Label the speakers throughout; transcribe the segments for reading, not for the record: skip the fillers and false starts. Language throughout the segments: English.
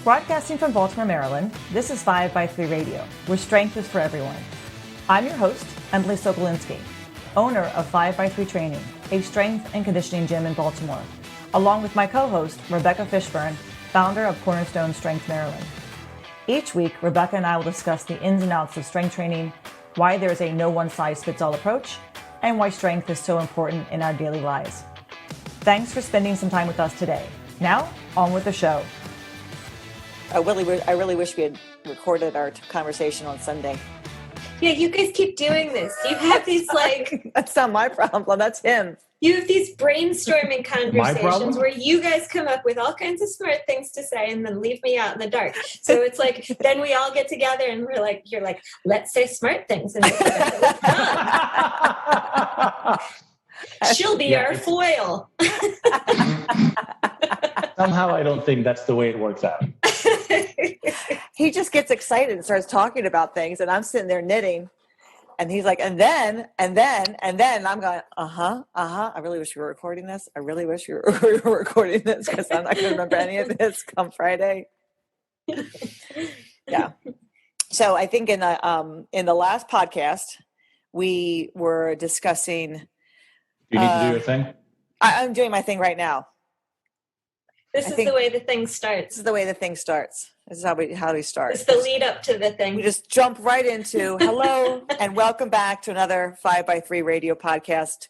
Speaker 1: Broadcasting from Baltimore, Maryland, this is 5x3 Radio, where strength is for everyone. I'm your host, Emily Sokolinski, owner of 5x3 Training, a strength and conditioning gym in Baltimore, along with my co-host, Rebecca Fishburne, founder of Cornerstone Strength Maryland. Each week, Rebecca and I will discuss the ins and outs of strength training, why there is a no one-size-fits-all approach, and why strength is so important in our daily lives. Thanks for spending some time with us today. Now, on with the show. I really wish we had recorded our conversation on Sunday.
Speaker 2: Yeah, you guys keep doing this. You have these
Speaker 1: That's not my problem. That's him.
Speaker 2: You have these brainstorming conversations where you guys come up with all kinds of smart things to say and then leave me out in the dark. So it's like, then we all get together and you're like, let's say smart things. And she'll be our foil.
Speaker 3: Somehow I don't think that's the way it works out.
Speaker 1: He just gets excited and starts talking about things, and I'm sitting there knitting, and he's like, and then I'm going, I really wish we were recording this. I really wish we were recording this because I'm not going to remember any of this come Friday. Yeah. So I think in the last podcast we were discussing.
Speaker 3: You need to do your thing.
Speaker 1: I'm doing my thing right now.
Speaker 2: This is the way the thing starts.
Speaker 1: This is the way the thing starts. This is how we start.
Speaker 2: It's the lead up to the thing.
Speaker 1: We just jump right into hello and welcome back to another 5x3 Radio podcast.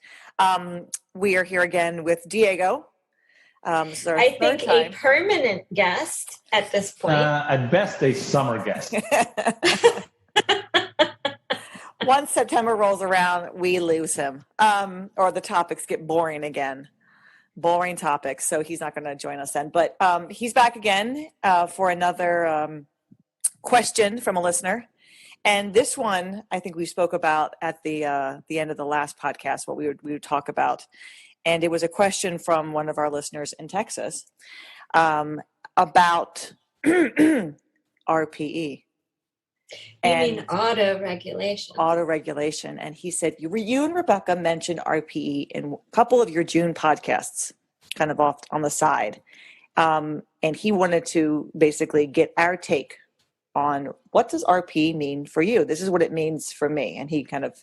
Speaker 1: We are here again with Diego.
Speaker 2: I think a permanent guest at this point.
Speaker 3: At best, a summer guest.
Speaker 1: Once September rolls around, we lose him. Or the topics get boring again. Boring topics, so he's not going to join us then. But he's back again for another question from a listener. And this one, I think we spoke about at the end of the last podcast, what we would talk about. And it was a question from one of our listeners in Texas about RPE.
Speaker 2: You mean auto-regulation.
Speaker 1: Auto-regulation. And he said, you and Rebecca mentioned RPE in a couple of your June podcasts, kind of off on the side. And he wanted to basically get our take on what does RPE mean for you? This is what it means for me. And he kind of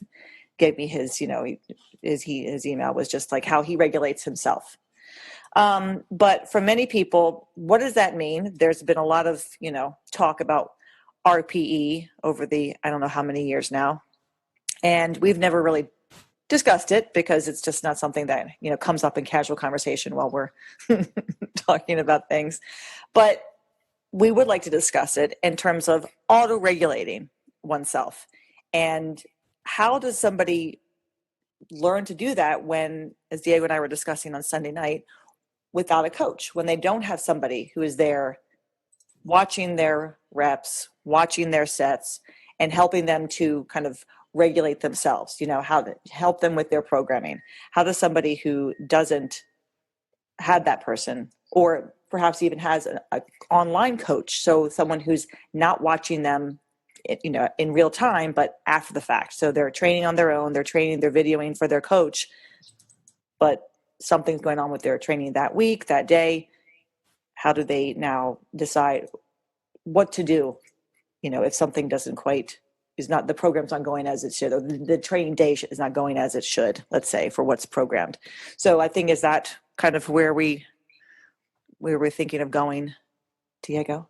Speaker 1: gave me his email was just like how he regulates himself. But for many people, what does that mean? There's been a lot of, talk about RPE over the, I don't know how many years now. And we've never really discussed it because it's just not something that, comes up in casual conversation while we're talking about things. But we would like to discuss it in terms of auto-regulating oneself. And how does somebody learn to do that when, as Diego and I were discussing on Sunday night, without a coach, when they don't have somebody who is there watching their reps, watching their sets, and helping them to kind of regulate themselves, how to help them with their programming. How does somebody who doesn't have that person, or perhaps even has an online coach, so someone who's not watching them, in real time, but after the fact. So they're training on their own, they're videoing for their coach, but something's going on with their training that week, that day. How do they now decide what to do? If something the program's not going as it should, or the training day is not going as it should, let's say, for what's programmed. So I think, is that kind of where we're thinking of going, Diego?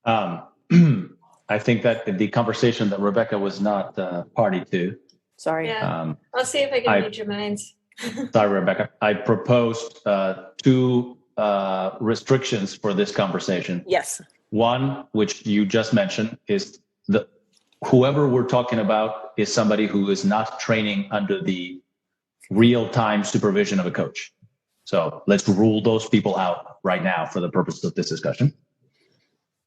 Speaker 3: I think that the conversation that Rebecca was not party to.
Speaker 1: Sorry.
Speaker 2: Yeah. I'll see if I can read your minds.
Speaker 3: Sorry, Rebecca. I proposed two restrictions for this conversation.
Speaker 1: Yes.
Speaker 3: One, which you just mentioned, is whoever we're talking about is somebody who is not training under the real-time supervision of a coach. So let's rule those people out right now for the purpose of this discussion.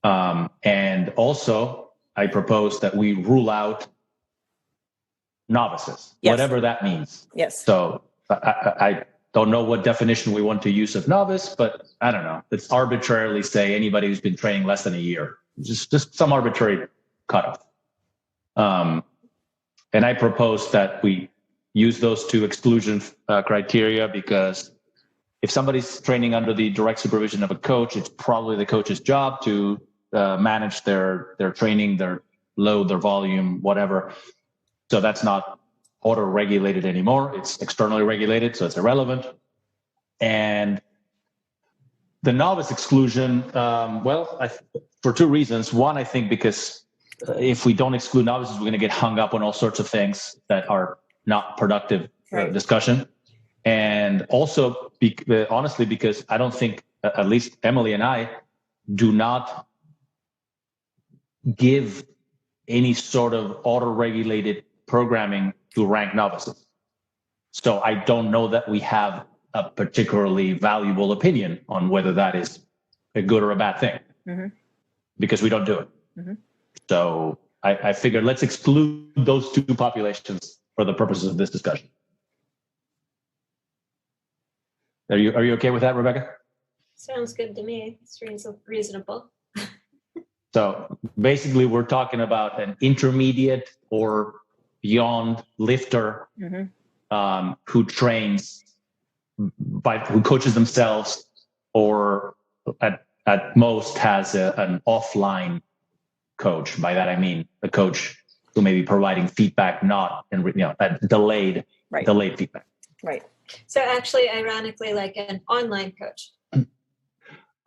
Speaker 3: And also, I propose that we rule out novices, whatever that means.
Speaker 1: Yes.
Speaker 3: So I don't know what definition we want to use of novice, but I don't know. Let's arbitrarily say anybody who's been training less than a year, just some arbitrary cutoff. And I propose that we use those two exclusion criteria because if somebody's training under the direct supervision of a coach, it's probably the coach's job to manage their training, their load, their volume, whatever. So that's not auto-regulated anymore. It's externally regulated, so it's irrelevant. And the novice exclusion, for two reasons. One, I think because if we don't exclude novices, we're going to get hung up on all sorts of things that are not productive discussion. And also, honestly, because I don't think, at least Emily and I, do not give any sort of auto-regulated programming to rank novices. So I don't know that we have a particularly valuable opinion on whether that is a good or a bad thing, because we don't do it. So I figured let's exclude those two populations for the purposes of this discussion. Are you okay with that, Rebecca?
Speaker 2: Sounds good to me. It's reasonable.
Speaker 3: So basically, we're talking about an intermediate or beyond lifter who trains who coaches themselves, or at most has an offline coach. By that I mean a coach who may be providing feedback, not delayed feedback.
Speaker 2: Right. So actually, ironically, like an online coach.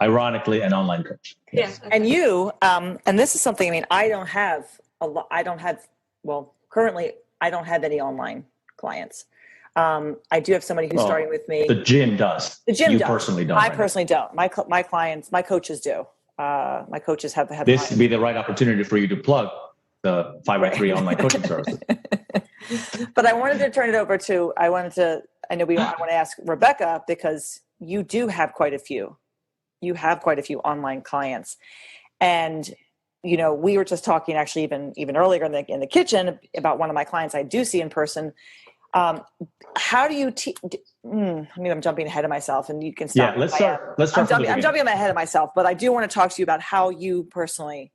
Speaker 3: Ironically, an online coach.
Speaker 2: Yes. Yeah. Okay.
Speaker 1: And you, and this is something, I mean, I don't have currently I don't have any online clients. I do have somebody who's starting with me.
Speaker 3: The gym does.
Speaker 1: The gym
Speaker 3: you
Speaker 1: does.
Speaker 3: Personally don't.
Speaker 1: I personally don't. My clients, my coaches do. My coaches have
Speaker 3: this clients. Would be the right opportunity for you to plug the 5x3 online coaching services.
Speaker 1: But I wanted to turn it over to, I want to ask Rebecca, because you do have quite a few. You have quite a few online clients. And, we were just talking actually even earlier in the kitchen about one of my clients I do see in person. How do you maybe I'm jumping ahead of myself, and you can stop.
Speaker 3: Yeah, let's start.
Speaker 1: I'm jumping ahead of myself, but I do want to talk to you about how you personally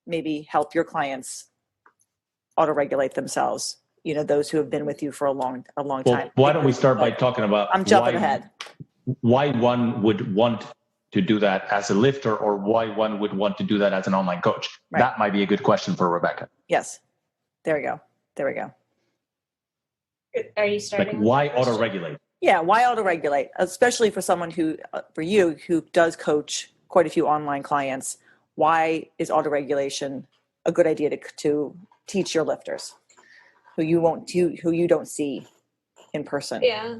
Speaker 1: maybe help your clients auto-regulate themselves. Those who have been with you for a long time.
Speaker 3: Why don't we start by talking about?
Speaker 1: I'm jumping ahead.
Speaker 3: Why one would want to do that as a lifter, or why one would want to do that as an online coach? Right. That might be a good question for Rebecca.
Speaker 1: Yes. There we go.
Speaker 2: Are you starting?
Speaker 3: Why auto-regulate?
Speaker 1: Yeah, why auto-regulate? Especially for someone for you who does coach quite a few online clients. Why is auto-regulation a good idea to teach your lifters who you don't see in person?
Speaker 2: Yeah.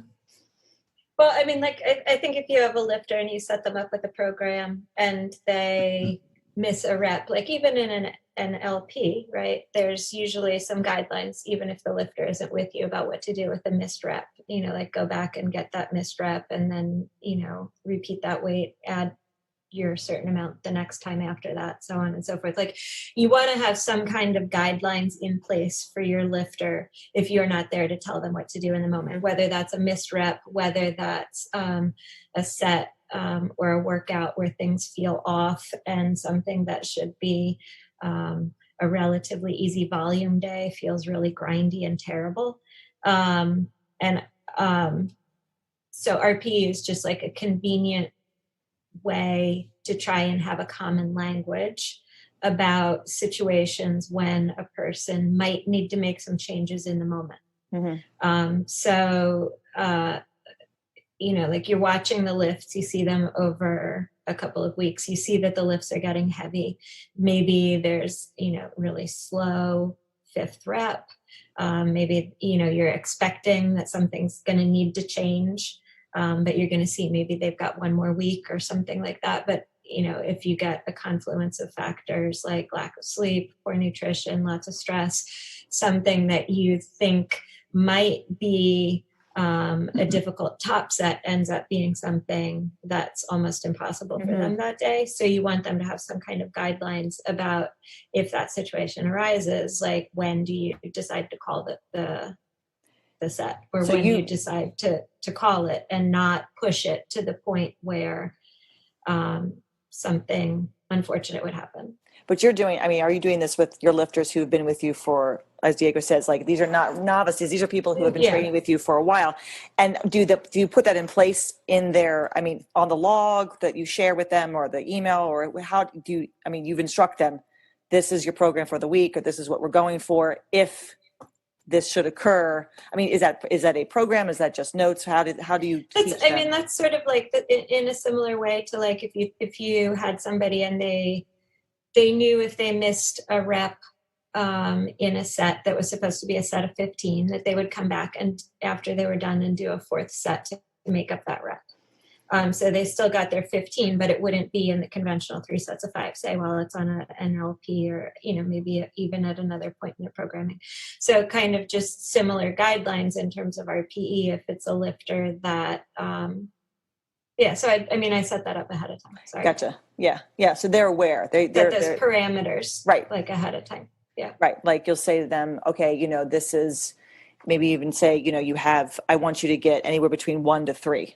Speaker 2: Well, I mean, I think if you have a lifter and you set them up with a program and they miss a rep, like even in an LP, right? There's usually some guidelines, even if the lifter isn't with you, about what to do with a missed rep. Like go back and get that missed rep, and then repeat that weight, add your certain amount the next time after that, so on and so forth. Like you want to have some kind of guidelines in place for your lifter if you're not there to tell them what to do in the moment, whether that's a missed rep, whether that's a set or a workout where things feel off, and something that should be a relatively easy volume day feels really grindy and terrible. So RPE is just like a convenient way to try and have a common language about situations when a person might need to make some changes in the moment. Like you're watching the lifts, you see them over a couple of weeks, you see that the lifts are getting heavy. Maybe there's, really slow fifth rep. Maybe, you're expecting that something's going to need to change, but you're going to see maybe they've got one more week or something like that. But, if you get a confluence of factors like lack of sleep, poor nutrition, lots of stress, something that you think might be a difficult top set ends up being something that's almost impossible for them that day. So you want them to have some kind of guidelines about if that situation arises, like when do you decide to call the set, or so when you decide to call it and not push it to the point where something unfortunate would happen.
Speaker 1: But you're doing, I mean, are you doing this with your lifters who've been with you for, as Diego says, like these are not novices, these are people who have been training with you for a while. And do you put that in place in their, I mean, on the log that you share with them or the email, or how do you, I mean, you've instruct them, this is your program for the week, or this is what we're going for if this should occur. I mean, is that a program? Is that just notes? How do you teach them?
Speaker 2: I mean, that's sort of like in a similar way to like if you had somebody and they knew if they missed a rep in a set that was supposed to be a set of 15, that they would come back and after they were done and do a fourth set to make up that rep. So they still got their 15, but it wouldn't be in the conventional 3 sets of 5, say, while it's on an NLP or, maybe even at another point in their programming. So kind of just similar guidelines in terms of RPE if it's a lifter that, so I set that up ahead of time. Sorry.
Speaker 1: Gotcha. Yeah. So they're aware. They're
Speaker 2: parameters,
Speaker 1: right?
Speaker 2: Like ahead of time. Yeah.
Speaker 1: Right. Like you'll say to them, okay, this is, maybe even say, I want you to get anywhere between 1 to 3,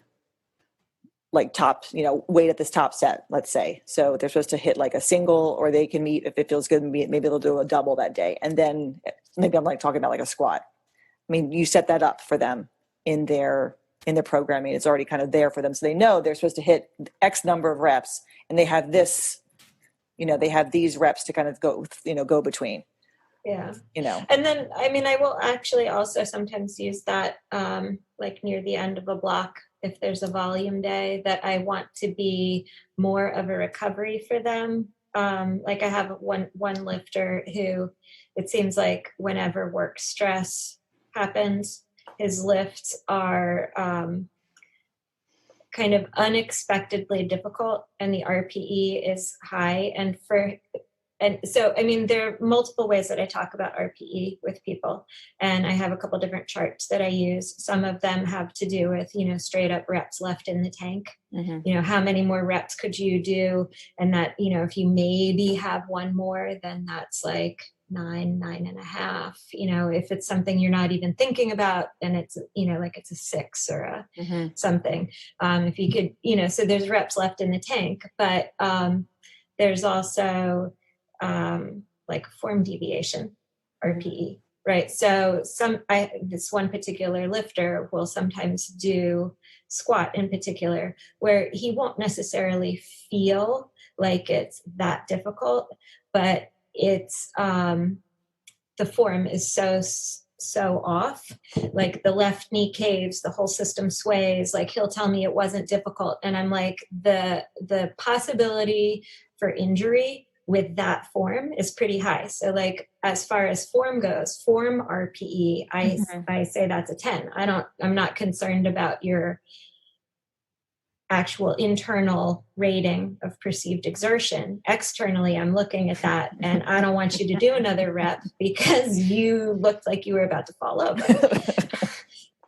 Speaker 1: like top, weight at this top set, let's say. So they're supposed to hit like a single, or they can meet if it feels good. Maybe they'll do a double that day, and then maybe I'm like talking about like a squat. I mean, you set that up for them in their programming. It's already kind of there for them. So they know they're supposed to hit X number of reps, and they have this, they have these reps to kind of go between.
Speaker 2: Yeah. And then, I will actually also sometimes use that, like near the end of a block, if there's a volume day that I want to be more of a recovery for them. Like I have one lifter who it seems like whenever work stress happens, his lifts are kind of unexpectedly difficult and the RPE is high. And so, there are multiple ways that I talk about RPE with people, and I have a couple different charts that I use. Some of them have to do with, straight up reps left in the tank. Mm-hmm. How many more reps could you do? And that, if you maybe have one more, then that's like 9.5. If it's something you're not even thinking about, then it's, like it's a 6 or a something. If you could, so there's reps left in the tank, but there's also like form deviation, RPE, right? So this one particular lifter will sometimes do squat in particular, where he won't necessarily feel like it's that difficult, but it's the form is so off, like the left knee caves, the whole system sways. Like he'll tell me it wasn't difficult, and I'm like, the possibility for injury with that form is pretty high. So like as far as form goes, form RPE, I say that's a 10. I'm not concerned about your actual internal rating of perceived exertion. Externally, I'm looking at that, and I don't want you to do another rep because you looked like you were about to fall over.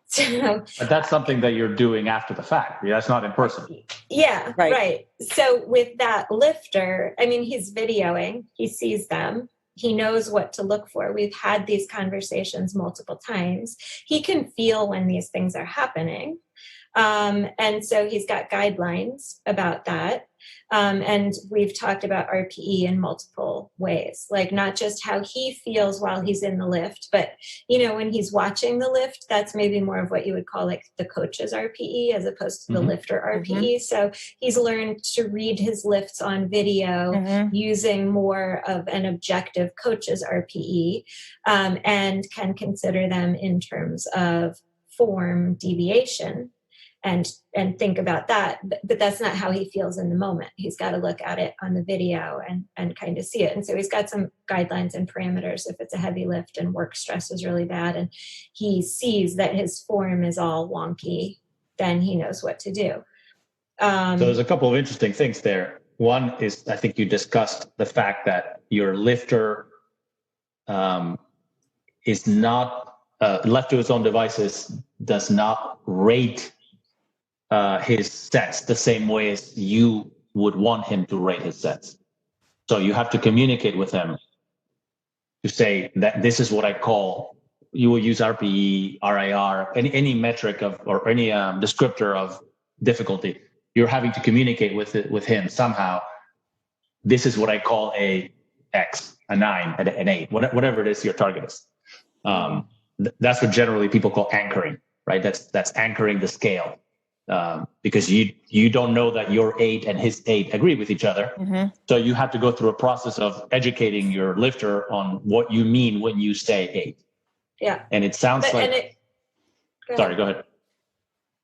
Speaker 2: So,
Speaker 3: but that's something that you're doing after the fact. That's not in person.
Speaker 2: Yeah, right. So with that lifter, he's videoing, he sees them, he knows what to look for. We've had these conversations multiple times. He can feel when these things are happening. And so he's got guidelines about that. And we've talked about RPE in multiple ways, like not just how he feels while he's in the lift, but, when he's watching the lift, that's maybe more of what you would call like the coach's RPE as opposed to the lifter RPE. So he's learned to read his lifts on video using more of an objective coach's RPE, and can consider them in terms of form deviation. And think about that, but that's not how he feels in the moment. He's got to look at it on the video and kind of see it. And so he's got some guidelines and parameters. If it's a heavy lift and work stress is really bad, and he sees that his form is all wonky, then he knows what to do.
Speaker 3: So there's a couple of interesting things there. One is, I think you discussed the fact that your lifter is not left to his own devices, does not rate his sets the same way as you would want him to rate his sets. So you have to communicate with him to say that this is what I call, you will use RPE, RIR, any metric or any descriptor of difficulty. You're having to communicate with him somehow. This is what I call a X, a 9, an 8, whatever it is your target is. That's what generally people call anchoring, right? That's anchoring the scale, because you don't know that your 8 and his 8 agree with each other. So you have to go through a process of educating your lifter on what you mean when you say 8.
Speaker 2: Yeah.
Speaker 3: And it sounds Sorry, go ahead.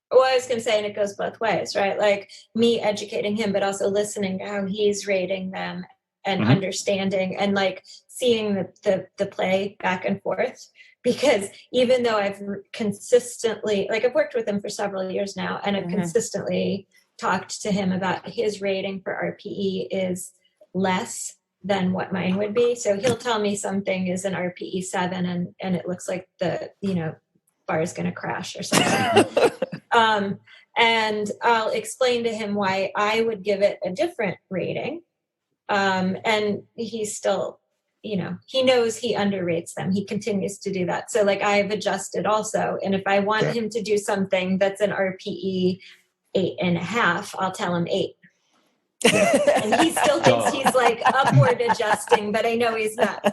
Speaker 2: Well, I was going to say, and it goes both ways, right? Like me educating him, but also listening to how he's rating them and understanding and like seeing the play back and forth. Because even though I've consistently, like I've worked with him for several years now, and I've consistently talked to him about his rating for RPE is less than what mine would be. So he'll tell me something is an RPE 7 and it looks like the, bar is going to crash or something. And I'll explain to him why I would give it a different rating. And he's still, he knows he underrates them. He continues to do that. So like I've adjusted also. And if I want him to do something that's an RPE 8.5, I'll tell him 8. And he still thinks he's like upward adjusting, but I know he's not.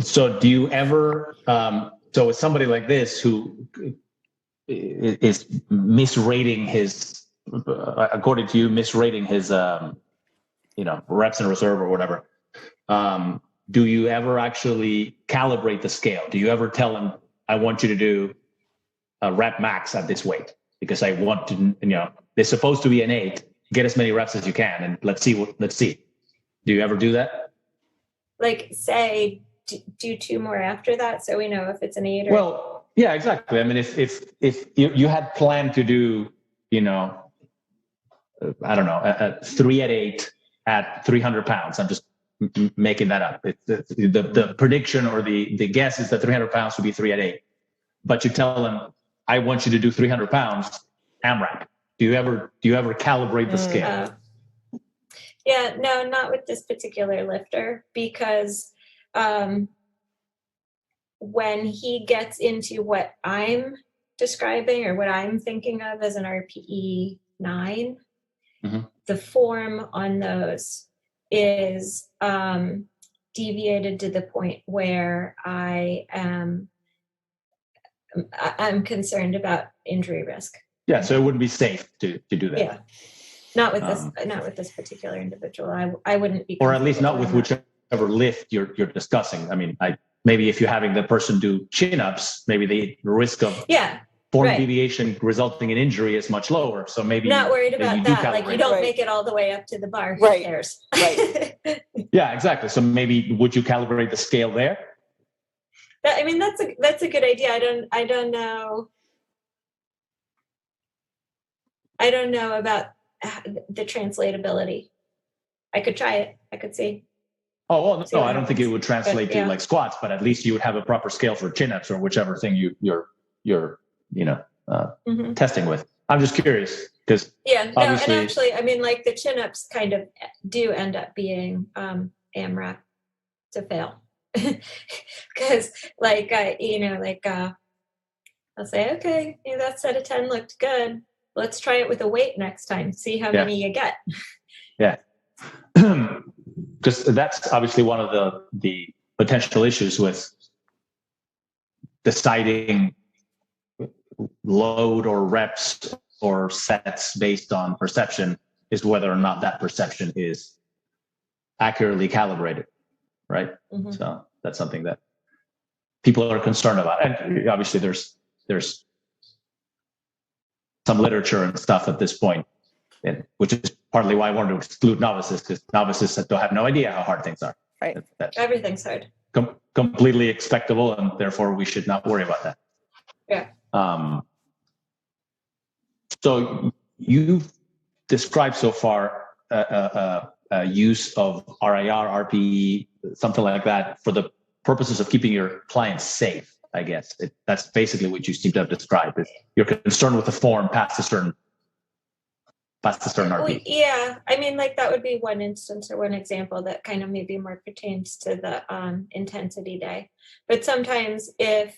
Speaker 3: So do you ever, so with somebody like this who is misrating his, according to you, misrating his, reps in reserve or whatever, do you ever actually calibrate the scale? Do you ever tell him, I want you to do a rep max at this weight because I want to, they're supposed to be an 8, get as many reps as you can. And let's see. Do you ever do that?
Speaker 2: Like say, do 2 more after that, so we know if it's an 8 or.
Speaker 3: Well, yeah, exactly. I mean, if you had planned to do, I don't know, a 3 at 8 at 300 pounds, I'm just making that up. The prediction or the guess is that 300 pounds would be 3 at 8, but you tell them, I want you to do 300 pounds AMRAP. Do you ever calibrate the scale?
Speaker 2: Yeah, no, not with this particular lifter, because when he gets into what I'm describing or what I'm thinking of as an RPE 9, the form on those is deviated to the point where I'm concerned about injury risk.
Speaker 3: Yeah, so it wouldn't be safe to do that.
Speaker 2: Yeah. Not with this particular individual. I wouldn't be.
Speaker 3: Or at least not with whichever lift you're discussing. I mean, maybe if you're having the person do chin-ups, maybe the risk of form deviation resulting in injury is much lower. So maybe
Speaker 2: not worried about that. Like you don't make it all the way up to the bar. Who cares?
Speaker 1: Right.
Speaker 3: Yeah, exactly. So maybe would you calibrate the scale there?
Speaker 2: I mean, that's a good idea. I don't know. I don't know about the translatability. I could try it. I could see.
Speaker 3: Oh, well, no, I don't think it would translate to like squats, but at least you would have a proper scale for chin-ups or whichever thing you're testing with. I'm just curious because
Speaker 2: and actually, I mean, like the chin-ups kind of do end up being AMRAP to fail, because I'll say, okay, that set of 10 looked good. Let's try it with a weight next time. See how many you get.
Speaker 3: Yeah. Because that's obviously one of the potential issues with deciding load or reps or sets based on perception is whether or not that perception is accurately calibrated, right? So that's something that people are concerned about. And obviously there's some literature and stuff at this point, which is partly why I wanted to exclude novices, because novices have no idea how hard things are.
Speaker 1: Right.
Speaker 3: That's
Speaker 2: everything's hard.
Speaker 3: Completely expectable, and therefore we should not worry about that.
Speaker 2: Yeah.
Speaker 3: So you've described so far use of RIR, RPE, something like that, for the purposes of keeping your clients safe, I guess. That's basically what you seem to have described. You're concerned with the form past a certain RPE.
Speaker 2: Yeah, I mean, like that would be one instance or one example that kind of maybe more pertains to the intensity day. But sometimes if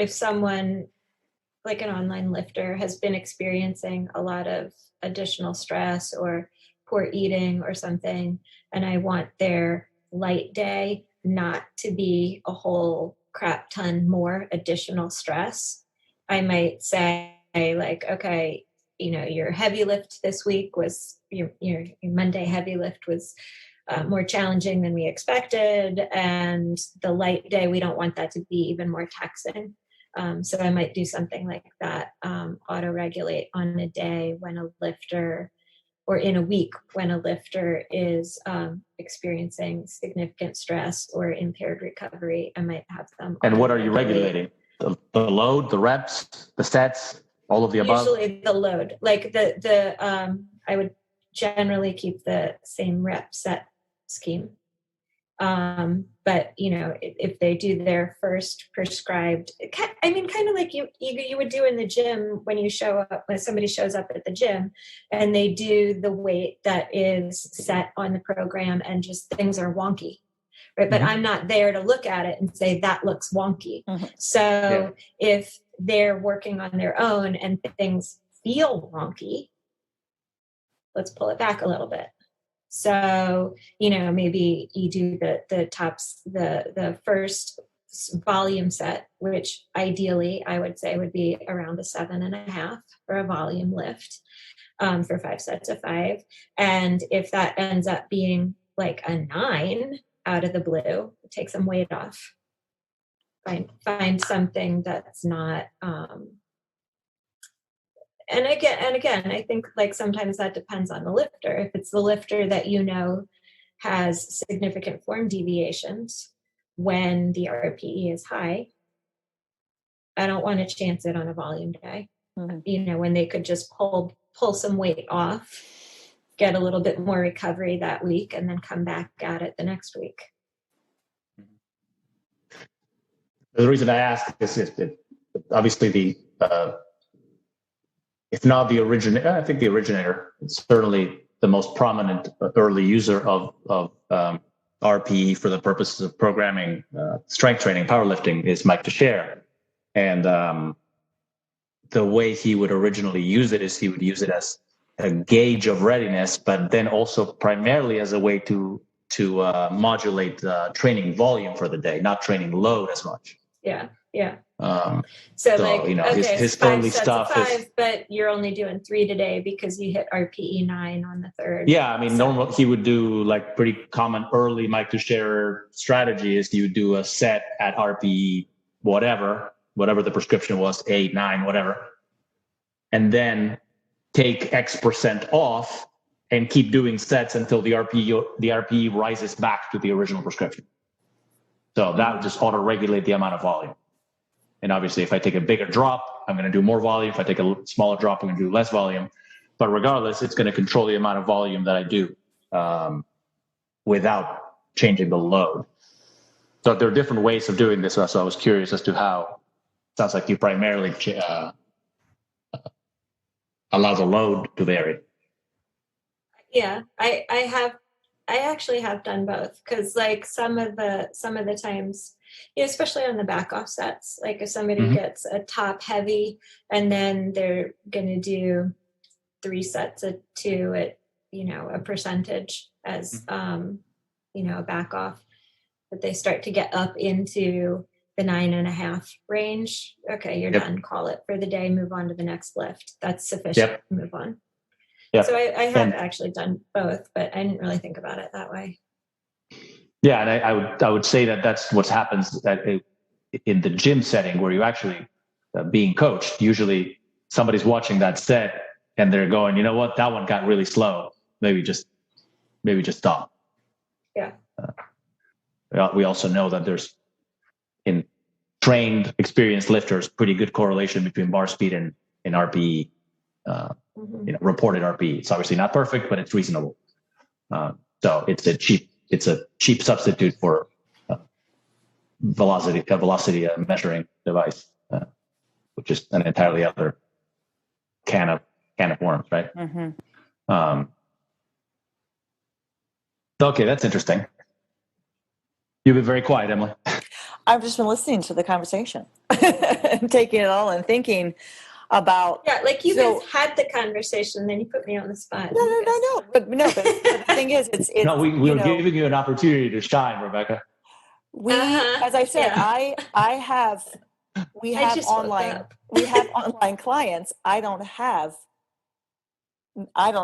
Speaker 2: someone like an online lifter has been experiencing a lot of additional stress or poor eating or something, and I want their light day not to be a whole crap ton more additional stress, I might say like, okay, your heavy lift this week was your Monday heavy lift was more challenging than we expected, and the light day, we don't want that to be even more taxing. So I might do something like that, auto-regulate on a day when a lifter, or in a week when a lifter is experiencing significant stress or impaired recovery. I might have them.
Speaker 3: And what are you regulating? The load, the reps, the sets, all of the above?
Speaker 2: Usually the load. Like I would generally keep the same rep set scheme. But if they do their first prescribed, kind of like you would do in the gym when somebody shows up at the gym and they do the weight that is set on the program and just things are wonky, right? But I'm not there to look at it and say that looks wonky. So if they're working on their own and things feel wonky, let's pull it back a little bit. So, maybe you do the first volume set, which ideally I would say would be around a 7.5 for a volume lift, for 5 sets of 5. And if that ends up being like a 9 out of the blue, take some weight off. Find something that's not, And again, I think like sometimes that depends on the lifter. If it's the lifter that has significant form deviations when the RPE is high, I don't want to chance it on a volume day. When they could just pull some weight off, get a little bit more recovery that week, and then come back at it the next week.
Speaker 3: The reason I ask is that obviously if not the originator, I think the originator, certainly the most prominent early user of RPE for the purposes of programming strength training, powerlifting, is Mike Teixeira. And the way he would originally use it is he would use it as a gauge of readiness, but then also primarily as a way to modulate training volume for the day, not training load as much.
Speaker 2: Yeah.
Speaker 3: So his early stuff is,
Speaker 2: but you're only doing 3 today because you hit RPE 9 on the 3rd.
Speaker 3: Yeah, normal he would do like pretty common early Mike Teixeira strategy is you would do a set at RPE whatever the prescription was, 8, 9, whatever, and then take X% off and keep doing sets until the RPE rises back to the original prescription. So that would just auto-regulate the amount of volume. And obviously, if I take a bigger drop, I'm going to do more volume. If I take a smaller drop, I'm going to do less volume. But regardless, it's going to control the amount of volume that I do without changing the load. So there are different ways of doing this. So I was curious as to how. Sounds like you primarily allow the load to vary.
Speaker 2: Yeah, I actually have done both, because like some of the times, especially on the back off sets, like if somebody gets a top heavy and then they're going to do 3 sets of 2 at a percentage as a back off, but they start to get up into the 9.5 range. Okay, you're done. Call it for the day. Move on to the next lift. That's sufficient. Move on. Yep. So I have actually done both, but I didn't really think about it that way.
Speaker 3: Yeah, and I would say that that's what happens in the gym setting where you actually being coached. Usually somebody's watching that set and they're going, you know what, that one got really slow. Maybe just stop.
Speaker 2: Yeah.
Speaker 3: We also know that there's, in trained, experienced lifters, pretty good correlation between bar speed and RPE. Reported RPE. It's obviously not perfect, but it's reasonable. So it's a cheap substitute for velocity measuring device, which is an entirely other can of worms, right? Okay, that's interesting. You've been very quiet, Emily.
Speaker 1: I've just been listening to the conversation and taking it all and thinking. about.
Speaker 2: Yeah, like you guys had the conversation, then you put me on the spot.
Speaker 1: No. But the thing is, it's
Speaker 3: no, we were giving you an opportunity to shine, Rebecca.
Speaker 1: As I said,
Speaker 2: yeah.
Speaker 1: we have online clients. I don't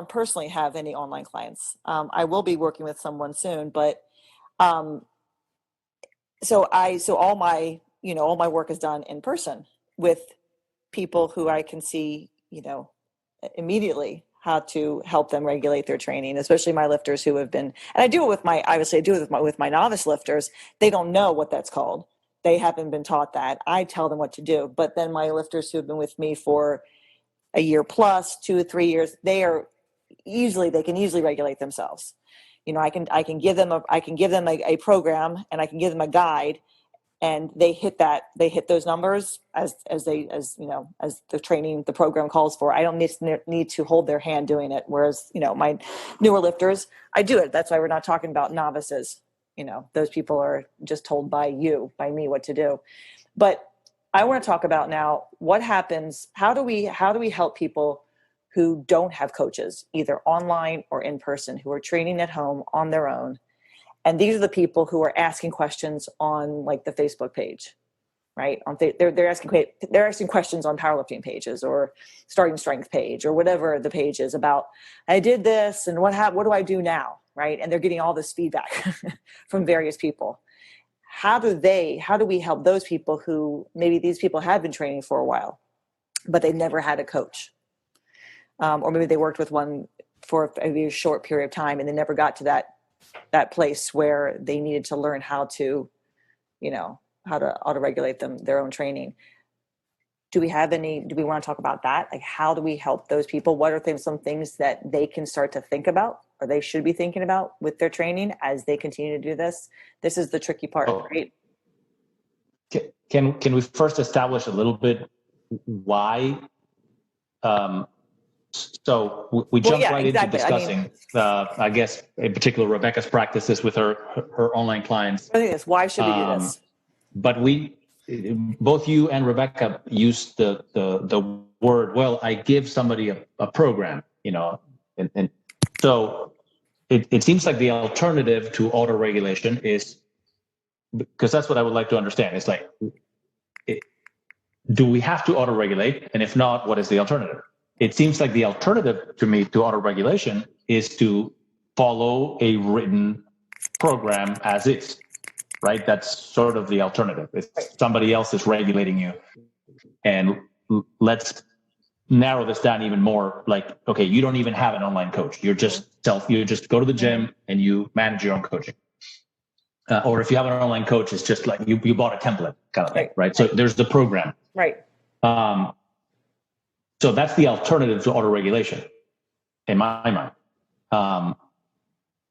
Speaker 1: personally have any online clients. I will be working with someone soon, but so all my work is done in person with people who I can see, immediately how to help them regulate their training, especially my lifters who have been, and I do it with my novice lifters. They don't know what that's called. They haven't been taught that. I tell them what to do. But then my lifters who have been with me for a year plus, 2 or 3 years, they can easily regulate themselves. I can give them a program, and I can give them a guide, and they hit those numbers as the program calls for. I don't need to hold their hand doing it. Whereas, my newer lifters, I do it. That's why we're not talking about novices. Those people are just told by me what to do. But I want to talk about now what happens. How do we help people who don't have coaches, either online or in person, who are training at home on their own? And these are the people who are asking questions on like the Facebook page, right? They're asking questions on powerlifting pages or starting strength page or whatever the page is about. I did this, and what do I do now, right? And they're getting all this feedback from various people. How do we help those people who maybe these people have been training for a while, but they've never had a coach, or maybe they worked with one for a short period of time and they never got to that place where they needed to learn how to auto-regulate their own training. Do we want to talk about that? Like, how do we help those people? What are some things that they can start to think about, or they should be thinking about with their training as they continue to do this? This is the tricky part, right?
Speaker 3: Can we first establish a little bit why? So we jumped into discussing, I guess, in particular, Rebecca's practices with her online clients.
Speaker 1: I think this. Why should we do this?
Speaker 3: But both you and Rebecca used the word. Well, I give somebody a program, and so it seems like the alternative to auto-regulation is, because that's what I would like to understand. It's like, do we have to auto-regulate? And if not, what is the alternative? It seems like the alternative to me to auto-regulation is to follow a written program as is, right? That's sort of the alternative. If somebody else is regulating you. And let's narrow this down even more. Like, okay, you don't even have an online coach. You just go to the gym and you manage your own coaching. Or if you have an online coach, it's just like you bought a template kind of thing, right? So there's the program.
Speaker 1: Right.
Speaker 3: So that's the alternative to auto-regulation, in my mind.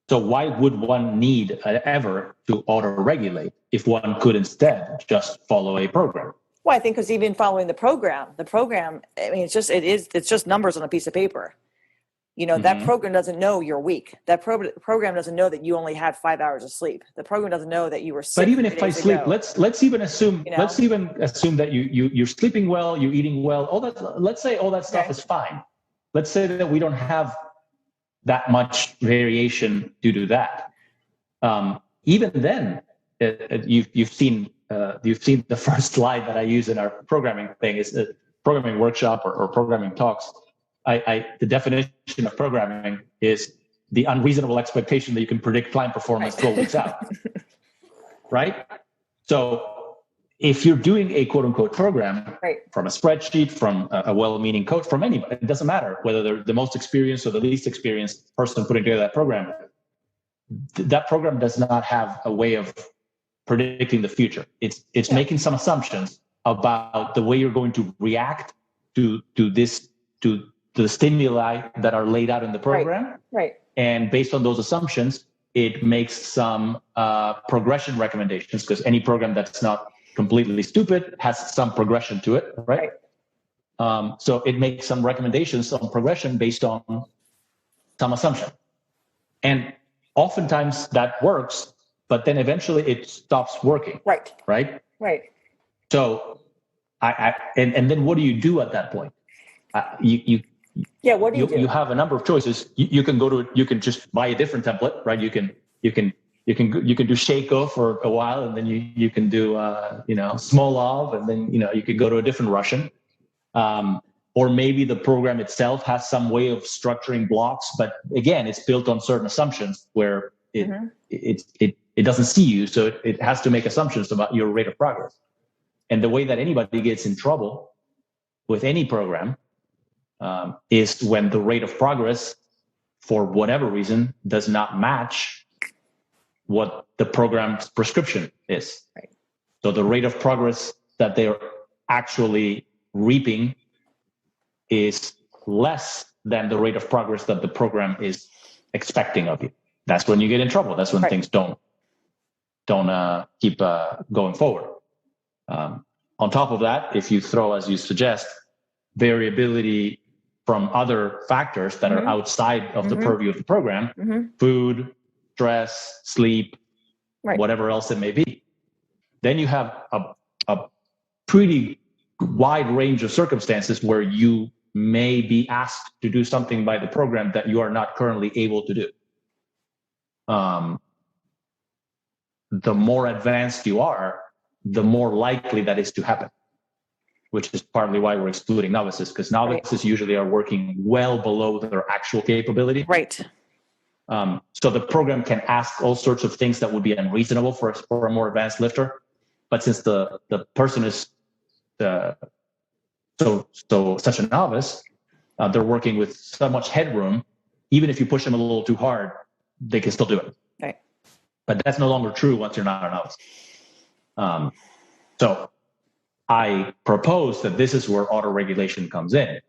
Speaker 3: So why would one need ever to auto-regulate if one could instead just follow a program?
Speaker 1: Well, I think because even following the program, I mean, it's just numbers on a piece of paper. That program doesn't know you're weak. That program doesn't know that you only had 5 hours of sleep. The program doesn't know that you were sick.
Speaker 3: But even if I sleep, let's even assume that you're sleeping well, you're eating well. Let's say all that stuff is fine. Let's say that we don't have that much variation due to that. Even then, you've seen the first slide that I use in our programming thing is a programming workshop or programming talks. The definition of programming is the unreasonable expectation that you can predict client performance 12 weeks out, right? So if you're doing a quote unquote program from a spreadsheet, from a well-meaning coach, from anybody, it doesn't matter whether they're the most experienced or the least experienced person putting together that program. That program does not have a way of predicting the future. It's making some assumptions about the way you're going to react to the stimuli that are laid out in the program.
Speaker 1: Right.
Speaker 3: And based on those assumptions, it makes some progression recommendations, because any program that's not completely stupid has some progression to it, right? So it makes some recommendations on progression based on some assumption. And oftentimes that works, but then eventually it stops working. Right. So and then what do you do at that point? you
Speaker 1: what do you do?
Speaker 3: You have a number of choices. You can you can just buy a different template, right? You can do Shako for a while, and then you can do Smolov, and then you could go to a different Russian. Or maybe the program itself has some way of structuring blocks, but again, it's built on certain assumptions where it doesn't see you, so it has to make assumptions about your rate of progress. And the way that anybody gets in trouble with any program is when the rate of progress, for whatever reason, does not match what the program's prescription is.
Speaker 1: Right.
Speaker 3: So the rate of progress that they're actually reaping is less than the rate of progress that the program is expecting of you. That's when you get in trouble. That's when things don't keep going forward. On top of that, if you throw, as you suggest, variability from other factors that are outside of the purview of the program, food, stress, sleep, whatever else it may be, then you have a pretty wide range of circumstances where you may be asked to do something by the program that you are not currently able to do. The more advanced you are, the more likely that is to happen, which is partly why we're excluding novices, because novices usually are working well below their actual capability.
Speaker 1: Right.
Speaker 3: So the program can ask all sorts of things that would be unreasonable for a more advanced lifter. But since the person is such a novice, they're working with so much headroom. Even if you push them a little too hard, they can still do it.
Speaker 1: Right.
Speaker 3: But that's no longer true once you're not a novice. So I propose that this is where auto-regulation comes in.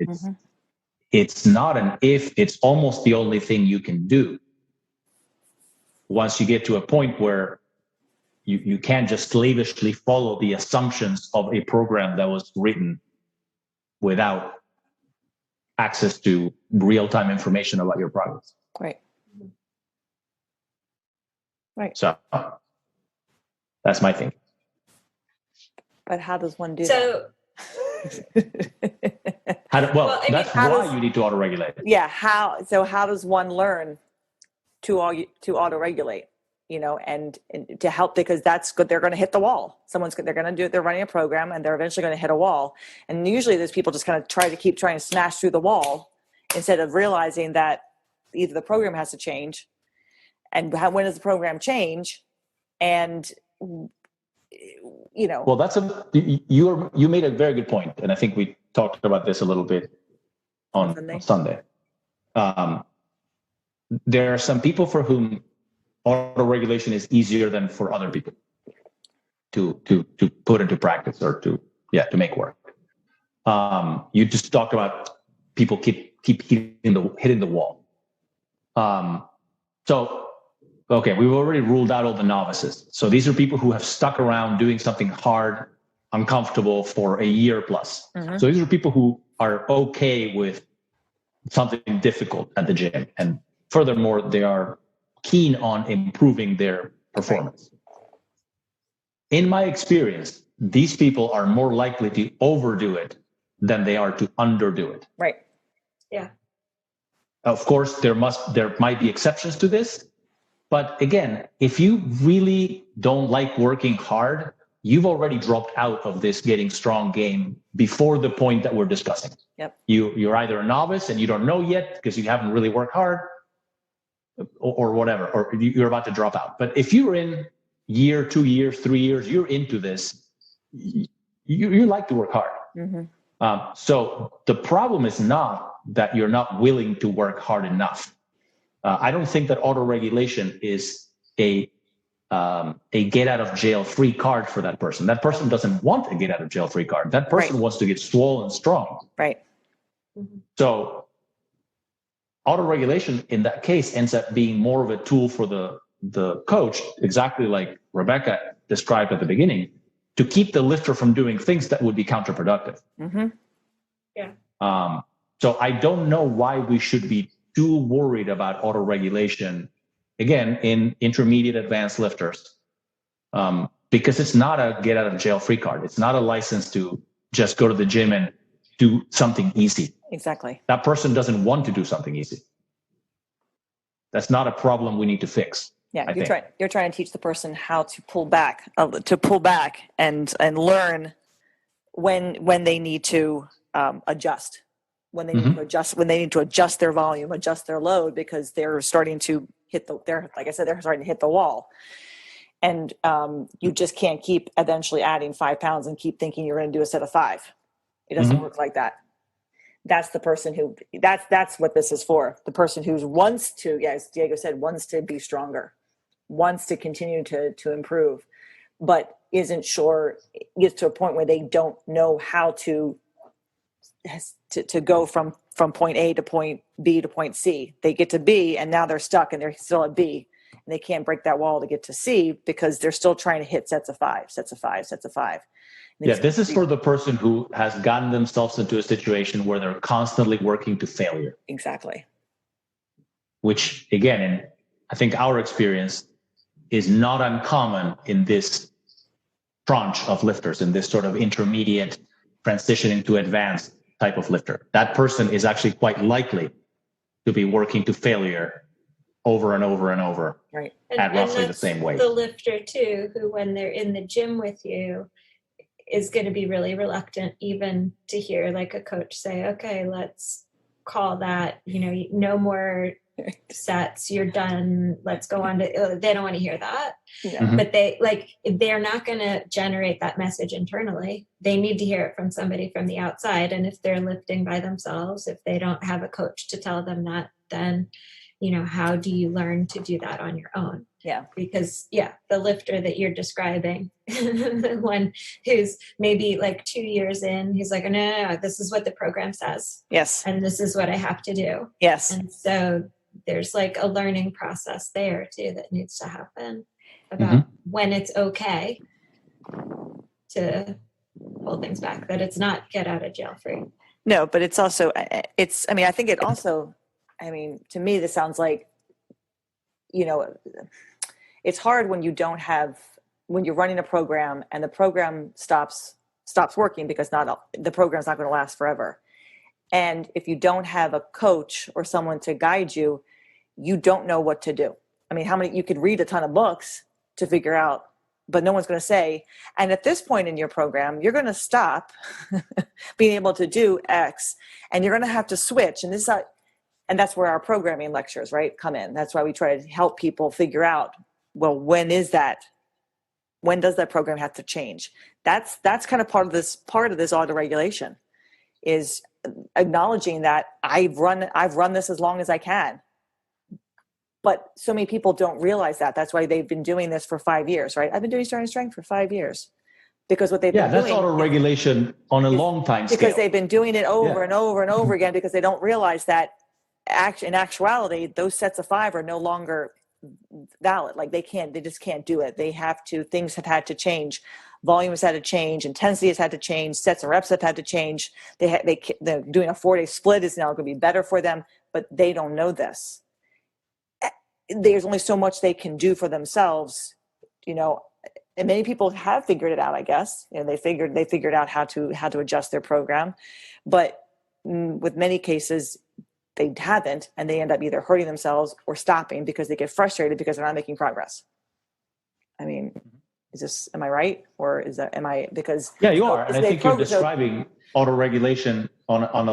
Speaker 3: It's not an if, it's almost the only thing you can do. Once you get to a point where you can't just slavishly follow the assumptions of a program that was written without access to real-time information about your progress.
Speaker 1: Right. Right.
Speaker 3: So that's my thing.
Speaker 1: But how does one do
Speaker 2: that?
Speaker 3: That's why you need to auto-regulate.
Speaker 1: Yeah. How does one learn to auto-regulate? And to help, because that's good. They're going to hit the wall. They're going to do it. They're running a program and they're eventually going to hit a wall. And usually those people just kind of trying to smash through the wall instead of realizing that either the program has to change, and when does the program change? And,
Speaker 3: Well, you made a very good point. And I think we talked about this a little bit on Sunday. There are some people for whom auto-regulation is easier than for other people to put into practice or to make work. You just talked about people keep hitting the wall. Okay, we've already ruled out all the novices. So these are people who have stuck around doing something hard, uncomfortable for a year plus. So these are people who are okay with something difficult at the gym. And furthermore, they are keen on improving their performance. In my experience, these people are more likely to overdo it than they are to underdo it.
Speaker 1: Right.
Speaker 2: Yeah.
Speaker 3: Of course, there might be exceptions to this, but again, if you really don't like working hard, you've already dropped out of this getting strong game before the point that we're discussing.
Speaker 1: Yep.
Speaker 3: You're either a novice and you don't know yet because you haven't really worked hard, or whatever, or you're about to drop out. But if you're in year, 2 years, 3 years, you're into this, you like to work hard. So the problem is not that you're not willing to work hard enough. I don't think that auto-regulation is a get out of jail free card for that person. That person doesn't want a get out of jail free card. That person wants to get swole and strong.
Speaker 1: Right.
Speaker 3: So auto-regulation in that case ends up being more of a tool for the coach, exactly like Rebecca described at the beginning, to keep the lifter from doing things that would be counterproductive.
Speaker 2: Yeah.
Speaker 3: So I don't know why we should be too worried about auto-regulation, again, in intermediate advanced lifters, because it's not a get out of jail free card. It's not a license to just go to the gym and do something easy.
Speaker 1: Exactly.
Speaker 3: That person doesn't want to do something easy. That's not a problem we need to fix.
Speaker 1: Yeah, you're trying to teach the person how to pull back and learn when they need to adjust, when they need to adjust, when they need to adjust their volume, adjust their load, because they're starting to they're starting to hit the wall. And you just can't keep eventually adding 5 pounds and keep thinking you're going to do a set of 5. It doesn't work like that. That's the person who that's what this is for. The person who wants to, as Diego said, wants to be stronger, wants to continue to improve, but isn't sure, gets to a point where they don't know how to go from point A to point B to point C. They get to B and now they're stuck and they're still at B. And they can't break that wall to get to C because they're still trying to hit sets of 5. Yeah,
Speaker 3: this is for the person who has gotten themselves into a situation where they're constantly working to failure.
Speaker 1: Exactly.
Speaker 3: Which, again, in I think our experience is not uncommon in this tranche of lifters, in this sort of intermediate transitioning to advanced type of lifter. That person is actually quite likely to be working to failure over and over and over,
Speaker 1: right,
Speaker 3: at roughly the same weight.
Speaker 2: The lifter too, who when they're in the gym with you is going to be really reluctant even to hear like a coach say, okay, let's call that, no more sets, you're done, let's go on to, they don't want to hear that.
Speaker 1: Yeah.
Speaker 2: But they're not going to generate that message internally. They need to hear it from somebody from the outside. And if they're lifting by themselves, if they don't have a coach to tell them that, then how do you learn to do that on your own?
Speaker 1: Yeah.
Speaker 2: Because the lifter that you're describing, the one who's maybe like 2 years in, he's like, no, this is what the program says.
Speaker 1: Yes.
Speaker 2: And this is what I have to do.
Speaker 1: Yes.
Speaker 2: And so there's like a learning process there too that needs to happen about when it's okay to pull things back, that it's not get out of jail free.
Speaker 1: No, but it's also, I think it also, to me, this sounds like, it's hard when when you're running a program and the program stops working because the program's not going to last forever. And if you don't have a coach or someone to guide you, you don't know what to do. You could read a ton of books to figure out, but no one's going to say, and at this point in your program, you're going to stop being able to do X and you're going to have to switch. And that's where our programming lectures, right, come in. That's why we try to help people figure out, well, when is that? When does that program have to change? That's kind of part of this auto-regulation, is acknowledging that I've run this as long as I can. But so many people don't realize that. That's why they've been doing this for 5 years, right? I've been doing starting strength for 5 years. Because what they've been doing.
Speaker 3: Yeah, that's auto-regulation on a long time scale.
Speaker 1: Because they've been doing it over and over and over again, because they don't realize that in actuality, those sets of 5 are no longer valid. Like they just can't do it. Things have had to change. Volume has had to change. Intensity has had to change. Sets and reps have had to change. They're doing a 4-day split is now going to be better for them, but they don't know this. There's only so much they can do for themselves, and many people have figured it out, I guess. They figured out how to adjust their program, but with many cases, they haven't, and they end up either hurting themselves or stopping because they get frustrated because they're not making progress. Am I right? Or because
Speaker 3: you are. And I think you're describing auto-regulation on a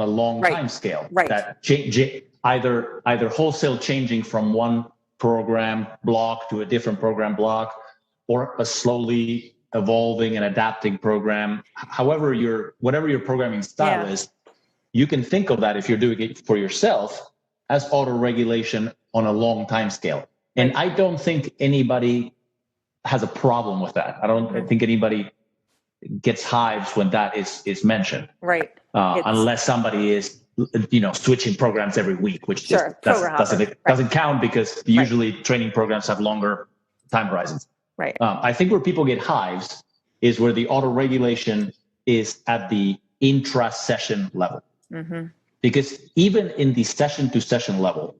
Speaker 3: long time scale.
Speaker 1: Right.
Speaker 3: That either wholesale changing from one program block to a different program block, or a slowly evolving and adapting program. Whatever your programming style is, you can think of that, if you're doing it for yourself, as auto-regulation on a long time scale. And I don't think anybody has a problem with that. I don't think anybody gets hives when that is mentioned.
Speaker 1: Right.
Speaker 3: Unless somebody is, switching programs every week, which doesn't count, because usually training programs have longer time horizons.
Speaker 1: Right.
Speaker 3: I think where people get hives is where the auto-regulation is at the intra-session level. Mm-hmm. Because even in the session-to-session level,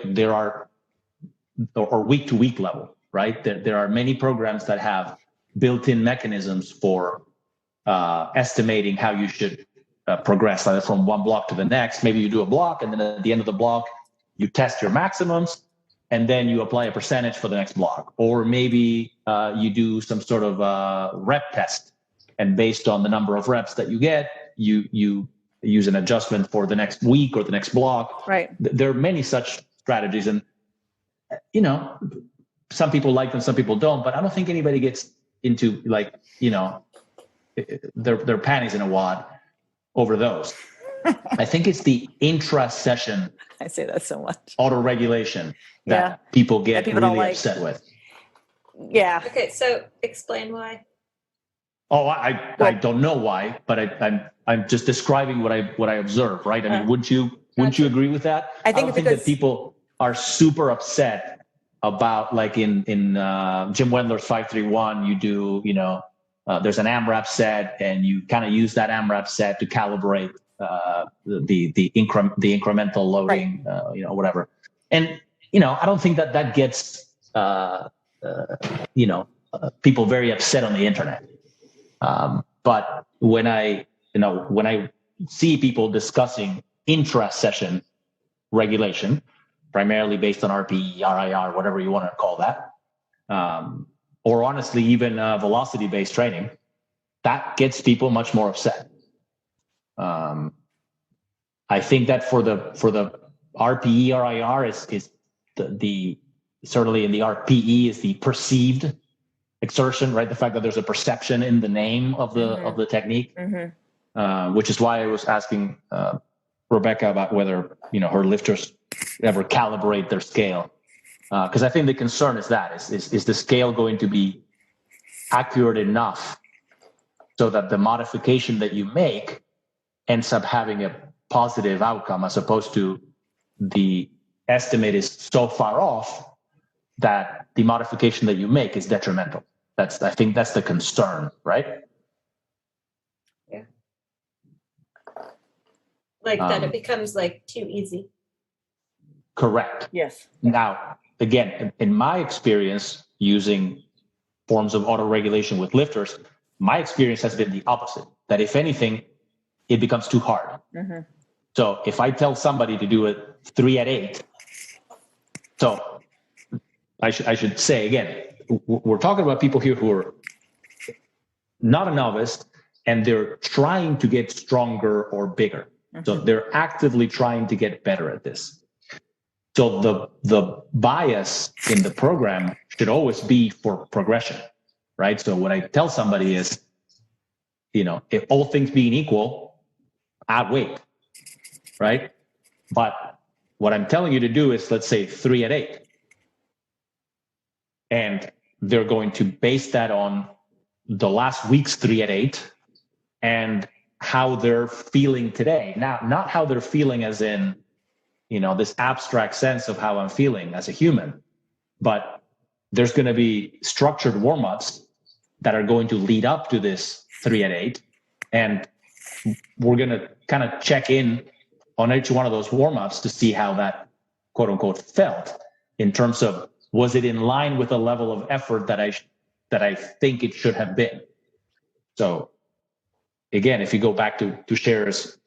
Speaker 3: there are, or week-to-week level, right? There are many programs that have built-in mechanisms for estimating how you should progress either from one block to the next. Maybe you do a block, and then at the end of the block, you test your maximums, and then you apply a percentage for the next block. Or maybe you do some sort of rep test, and based on the number of reps that you get, you use an adjustment for the next week or the next block.
Speaker 1: Right.
Speaker 3: There are many such strategies, and some people like them, some people don't. But I don't think anybody gets into their panties in a wad over those. I think it's the intra-session.
Speaker 1: I say that so much.
Speaker 3: Auto-regulation that people get really upset with.
Speaker 1: Yeah.
Speaker 2: Okay, so explain why.
Speaker 3: Oh, I don't know why, but I'm just describing what I observe, right? I mean, wouldn't you agree with that?
Speaker 1: I think
Speaker 3: that people are super upset about, like in Jim Wendler's 531, you do, there's an AMRAP set, and you kind of use that AMRAP set to calibrate the incremental loading, right. Whatever. And I don't think that gets people very upset on the internet. But when I see people discussing intra-session regulation, primarily based on RPE, RIR, whatever you want to call that, or honestly, even velocity-based training, that gets people much more upset. I think that for the RPE, RIR is the certainly in the RPE is the perceived exertion, right? The fact that there's a perception in the name of the technique, which is why I was asking Rebecca about whether her lifters ever calibrate their scale, because I think the concern is that is the scale going to be accurate enough so that the modification that you make ends up having a positive outcome, as opposed to the estimate is so far off that the modification that you make is detrimental. I think that's the concern, right?
Speaker 2: Yeah. Like that it becomes like too easy.
Speaker 3: Correct.
Speaker 1: Yes.
Speaker 3: Now, again, in my experience using forms of auto-regulation with lifters, my experience has been the opposite, that if anything, it becomes too hard. So if I tell somebody to do it 3 at 8, so I should say again, we're talking about people here who are not a novice, and they're trying to get stronger or bigger. So they're actively trying to get better at this. So the bias in the program should always be for progression, right? So what I tell somebody is, if all things being equal, add weight, right? But what I'm telling you to do is, let's say 3 at 8. And they're going to base that on the last week's 3 at 8 and how they're feeling today. Now, not how they're feeling as in, this abstract sense of how I'm feeling as a human, but there's going to be structured warm-ups that are going to lead up to this 3 at 8. And we're going to kind of check in on each one of those warm-ups to see how that quote unquote felt in terms of, was it in line with the level of effort that I think it should have been? So again, if you go back to Cher's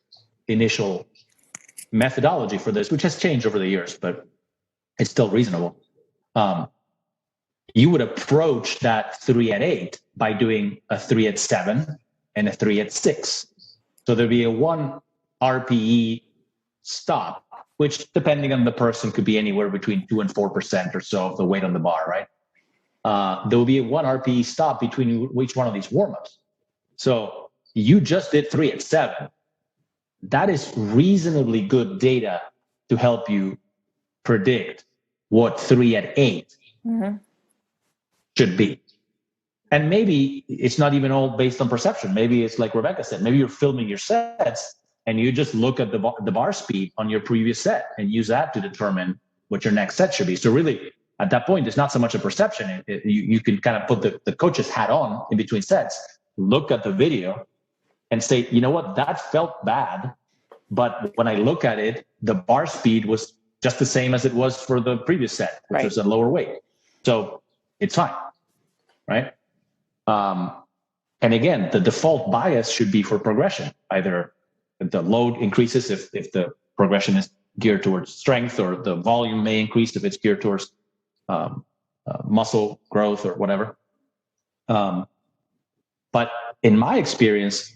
Speaker 3: initial methodology for this, which has changed over the years, but it's still reasonable. You would approach that 3 at 8 by doing a 3 at 7 and a 3 at 6. So there'd be a 1 RPE stop, which depending on the person could be anywhere between 2 and 4% or so of the weight on the bar, right? There will be a 1 RPE stop between each one of these warm-ups. So you just did 3 at 7. That is reasonably good data to help you predict what 3 at 8 should be. And maybe it's not even all based on perception. Maybe it's like Rebecca said, maybe you're filming your sets and you just look at the bar speed on your previous set and use that to determine what your next set should be. So really, at that point, it's not so much a perception. You can kind of put the coach's hat on in between sets, look at the video and say, you know what, that felt bad. But when I look at it, the bar speed was just the same as it was for the previous set, which was a lower weight. So it's fine, right? And again, the default bias should be for progression, either the load increases if the progression is geared towards strength, or the volume may increase if it's geared towards muscle growth or whatever. But in my experience,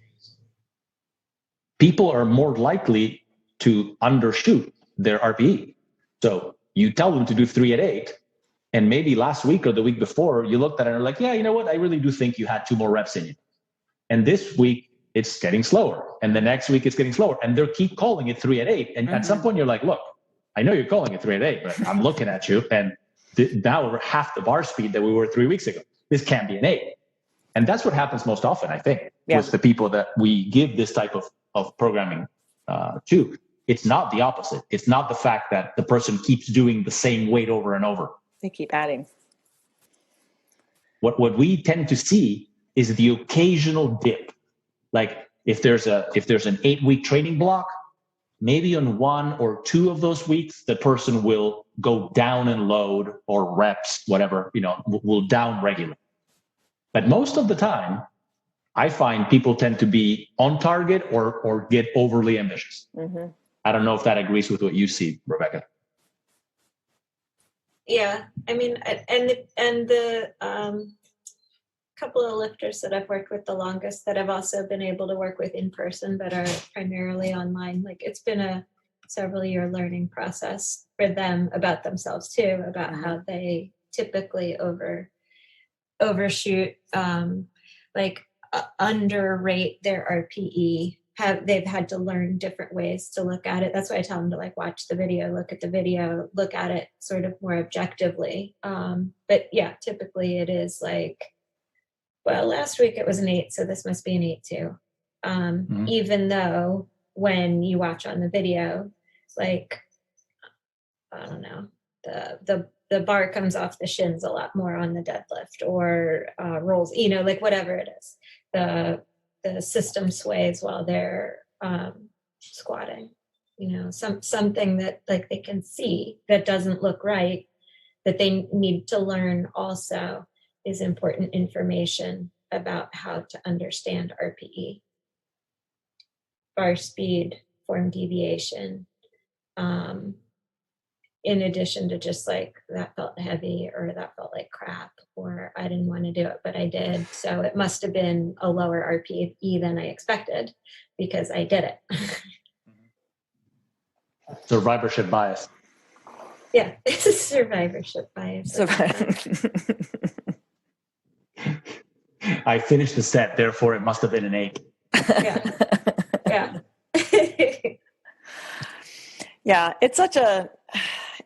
Speaker 3: people are more likely to undershoot their RPE. So you tell them to do 3 at 8, and maybe last week or the week before, you looked at it and are like, yeah, you know what? I really do think you had 2 more reps in you. And this week, it's getting slower. And the next week, it's getting slower. And they'll keep calling it 3 at 8. And at some point, you're like, look, I know you're calling it 3 at 8, but I'm looking at you, and now we're half the bar speed that we were 3 weeks ago. This can't be an 8. And that's what happens most often, I think, with the people that we give this type of programming to. It's not the opposite. It's not the fact that the person keeps doing the same weight over and over.
Speaker 1: They keep adding.
Speaker 3: What we tend to see is the occasional dip. Like if there's an 8-week training block, maybe on 1 or 2 of those weeks, the person will go down in load or reps, whatever, will down regularly. But most of the time, I find people tend to be on target or get overly ambitious. Mm-hmm. I don't know if that agrees with what you see, Rebecca.
Speaker 2: Yeah, I mean, and the couple of lifters that I've worked with the longest that I've also been able to work with in person but are primarily online, like it's been a several year learning process for them about themselves too, about how they typically overshoot, underrate their RPE. They've had to learn different ways to look at it. That's why I tell them to watch the video, look at the video, look at it sort of more objectively. But yeah, typically it is well, last week it was an 8, so this must be an 8 too. Even though when you watch on the video, I don't know, the bar comes off the shins a lot more on the deadlift, or rolls, whatever it is. The system sways while they're squatting. Something that they can see that doesn't look right, that they need to learn also is important information about how to understand RPE, bar speed, form deviation, in addition to just that felt heavy, or that felt like crap, or I didn't want to do it, but I did. So it must have been a lower RPE than I expected because I did it.
Speaker 3: Survivorship bias.
Speaker 2: Yeah, it's a survivorship bias.
Speaker 3: I finished the set, therefore it must have been an 8.
Speaker 2: Yeah.
Speaker 1: Yeah, it's such a...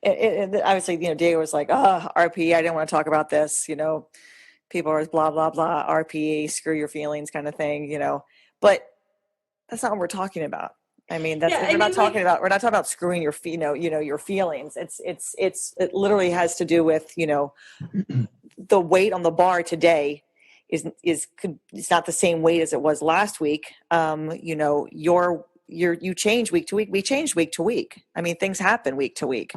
Speaker 1: obviously, Diego was like, RPE, I didn't want to talk about this, people are blah, blah, blah, RPE, screw your feelings kind of thing, but that's not what we're talking about. I mean, we're not talking about screwing your, your feelings. It literally has to do with, the weight on the bar today it's not the same weight as it was last week. You change week to week. We change week to week. I mean, things happen week to week.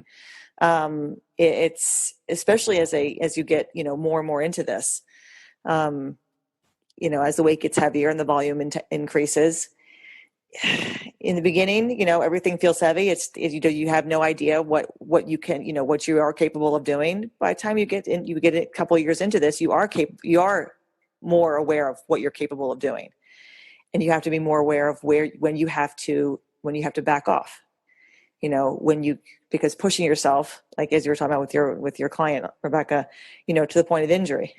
Speaker 1: It's especially as you get, more and more into this, as the weight gets heavier and the volume increases. In the beginning, everything feels heavy. You have no idea what you can, what you are capable of doing. By the time you get a couple of years into this, you are more aware of what you're capable of doing. And you have to be more aware of when you have to back off, because pushing yourself, as you were talking about with your client, Rebecca, to the point of injury,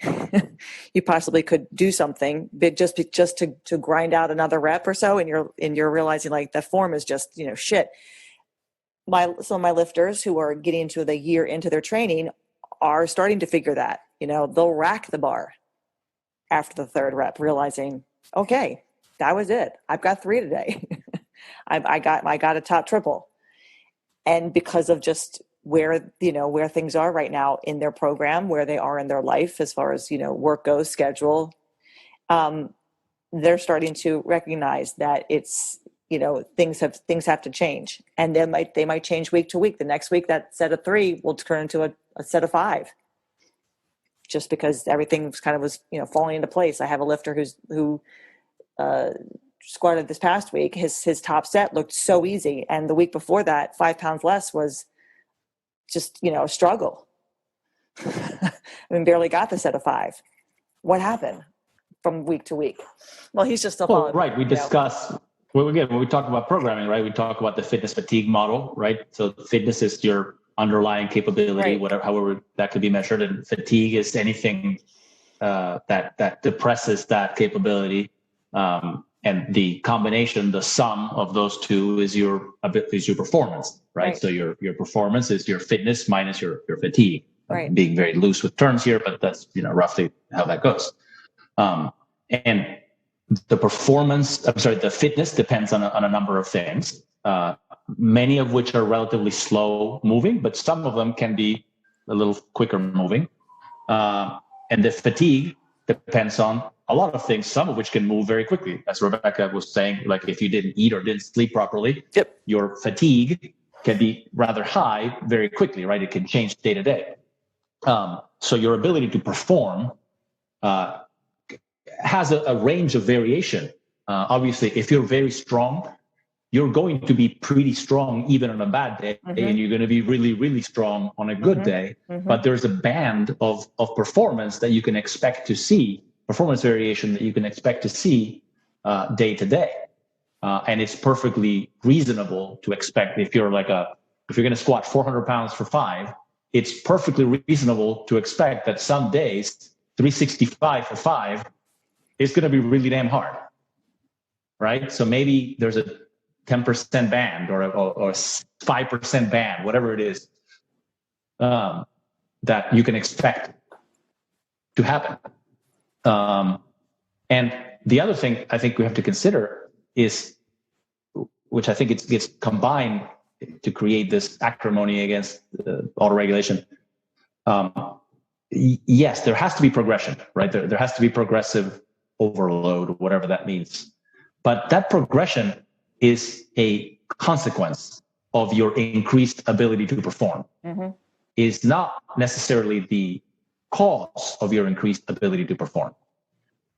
Speaker 1: you possibly could do something big just to grind out another rep or so. And you're realizing the form is just, shit. Some of my lifters who are getting into the year into their training are starting to figure that, they'll rack the bar after the 3rd rep, realizing, okay, that was it. I've got 3 today. I got a top triple. And because of just where things are right now in their program, where they are in their life, as far as, work goes, schedule, they're starting to recognize that it's, things have to change, and they might change week to week. The next week, that set of 3 will turn into a set of 5. Just because everything kind of was, falling into place. I have a lifter who squatted this past week, his top set looked so easy. And the week before that, 5 pounds less was just, a struggle. I mean, barely got the set of 5. What happened from week to week? Well, he's just still following.
Speaker 3: Right. We discuss, when we talk about programming, right, we talk about the fitness fatigue model, right? So fitness is your underlying capability,
Speaker 1: Right.
Speaker 3: however that could be measured. And fatigue is anything that depresses that capability. And the combination, the sum of those two is your performance, right? So your performance is your fitness minus your fatigue.
Speaker 1: Right.
Speaker 3: Being very loose with terms here, but that's roughly how that goes. And the fitness depends on a number of things, many of which are relatively slow moving, but some of them can be a little quicker moving. And the fatigue depends on a lot of things, some of which can move very quickly. As Rebecca was saying, like if you didn't eat or didn't sleep properly, your fatigue can be rather high very quickly, right? It can change day to day. So your ability to perform has a range of variation. Obviously, if you're very strong, you're going to be pretty strong even on a bad day, and you're going to be really, really strong on a good day. But there's a band of performance that you can expect to see, performance variation that you can expect to see day to day. And it's perfectly reasonable to expect if you're going to squat 400 pounds for 5, it's perfectly reasonable to expect that some days 365 for 5 is going to be really damn hard, right? So maybe there's a 10% band or 5% band, whatever it is, that you can expect to happen. And the other thing I think we have to consider is, which I think it gets combined to create this acrimony against autoregulation. Yes, there has to be progression, right? There has to be progressive overload, whatever that means. But that progression is a consequence of your increased ability to perform. Is not necessarily the cause of your increased ability to perform.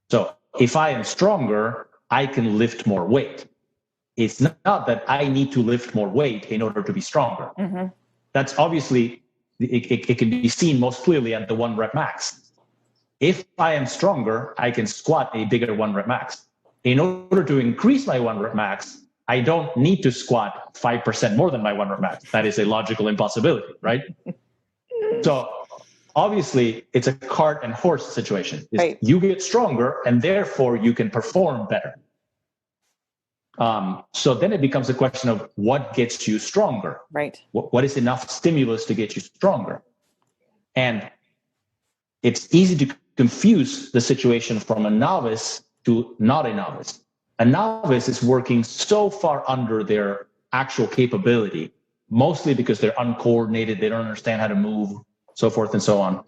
Speaker 3: So if I am stronger, I can lift more weight. It's not that I need to lift more weight in order to be stronger. That's obviously, it can be seen most clearly at the 1 rep max. If I am stronger, I can squat a bigger 1 rep max. In order to increase my 1 rep max, I don't need to squat 5% more than my 1 rep max. That is a logical impossibility, right? So obviously, it's a cart and horse situation. Right. You get stronger, and therefore you can perform better. So then it becomes a question of what gets you stronger.
Speaker 1: Right.
Speaker 3: What is enough stimulus to get you stronger? And it's easy to confuse the situation from a novice to not a novice. A novice is working so far under their actual capability, mostly because they're uncoordinated, they don't understand how to move, so forth and so on,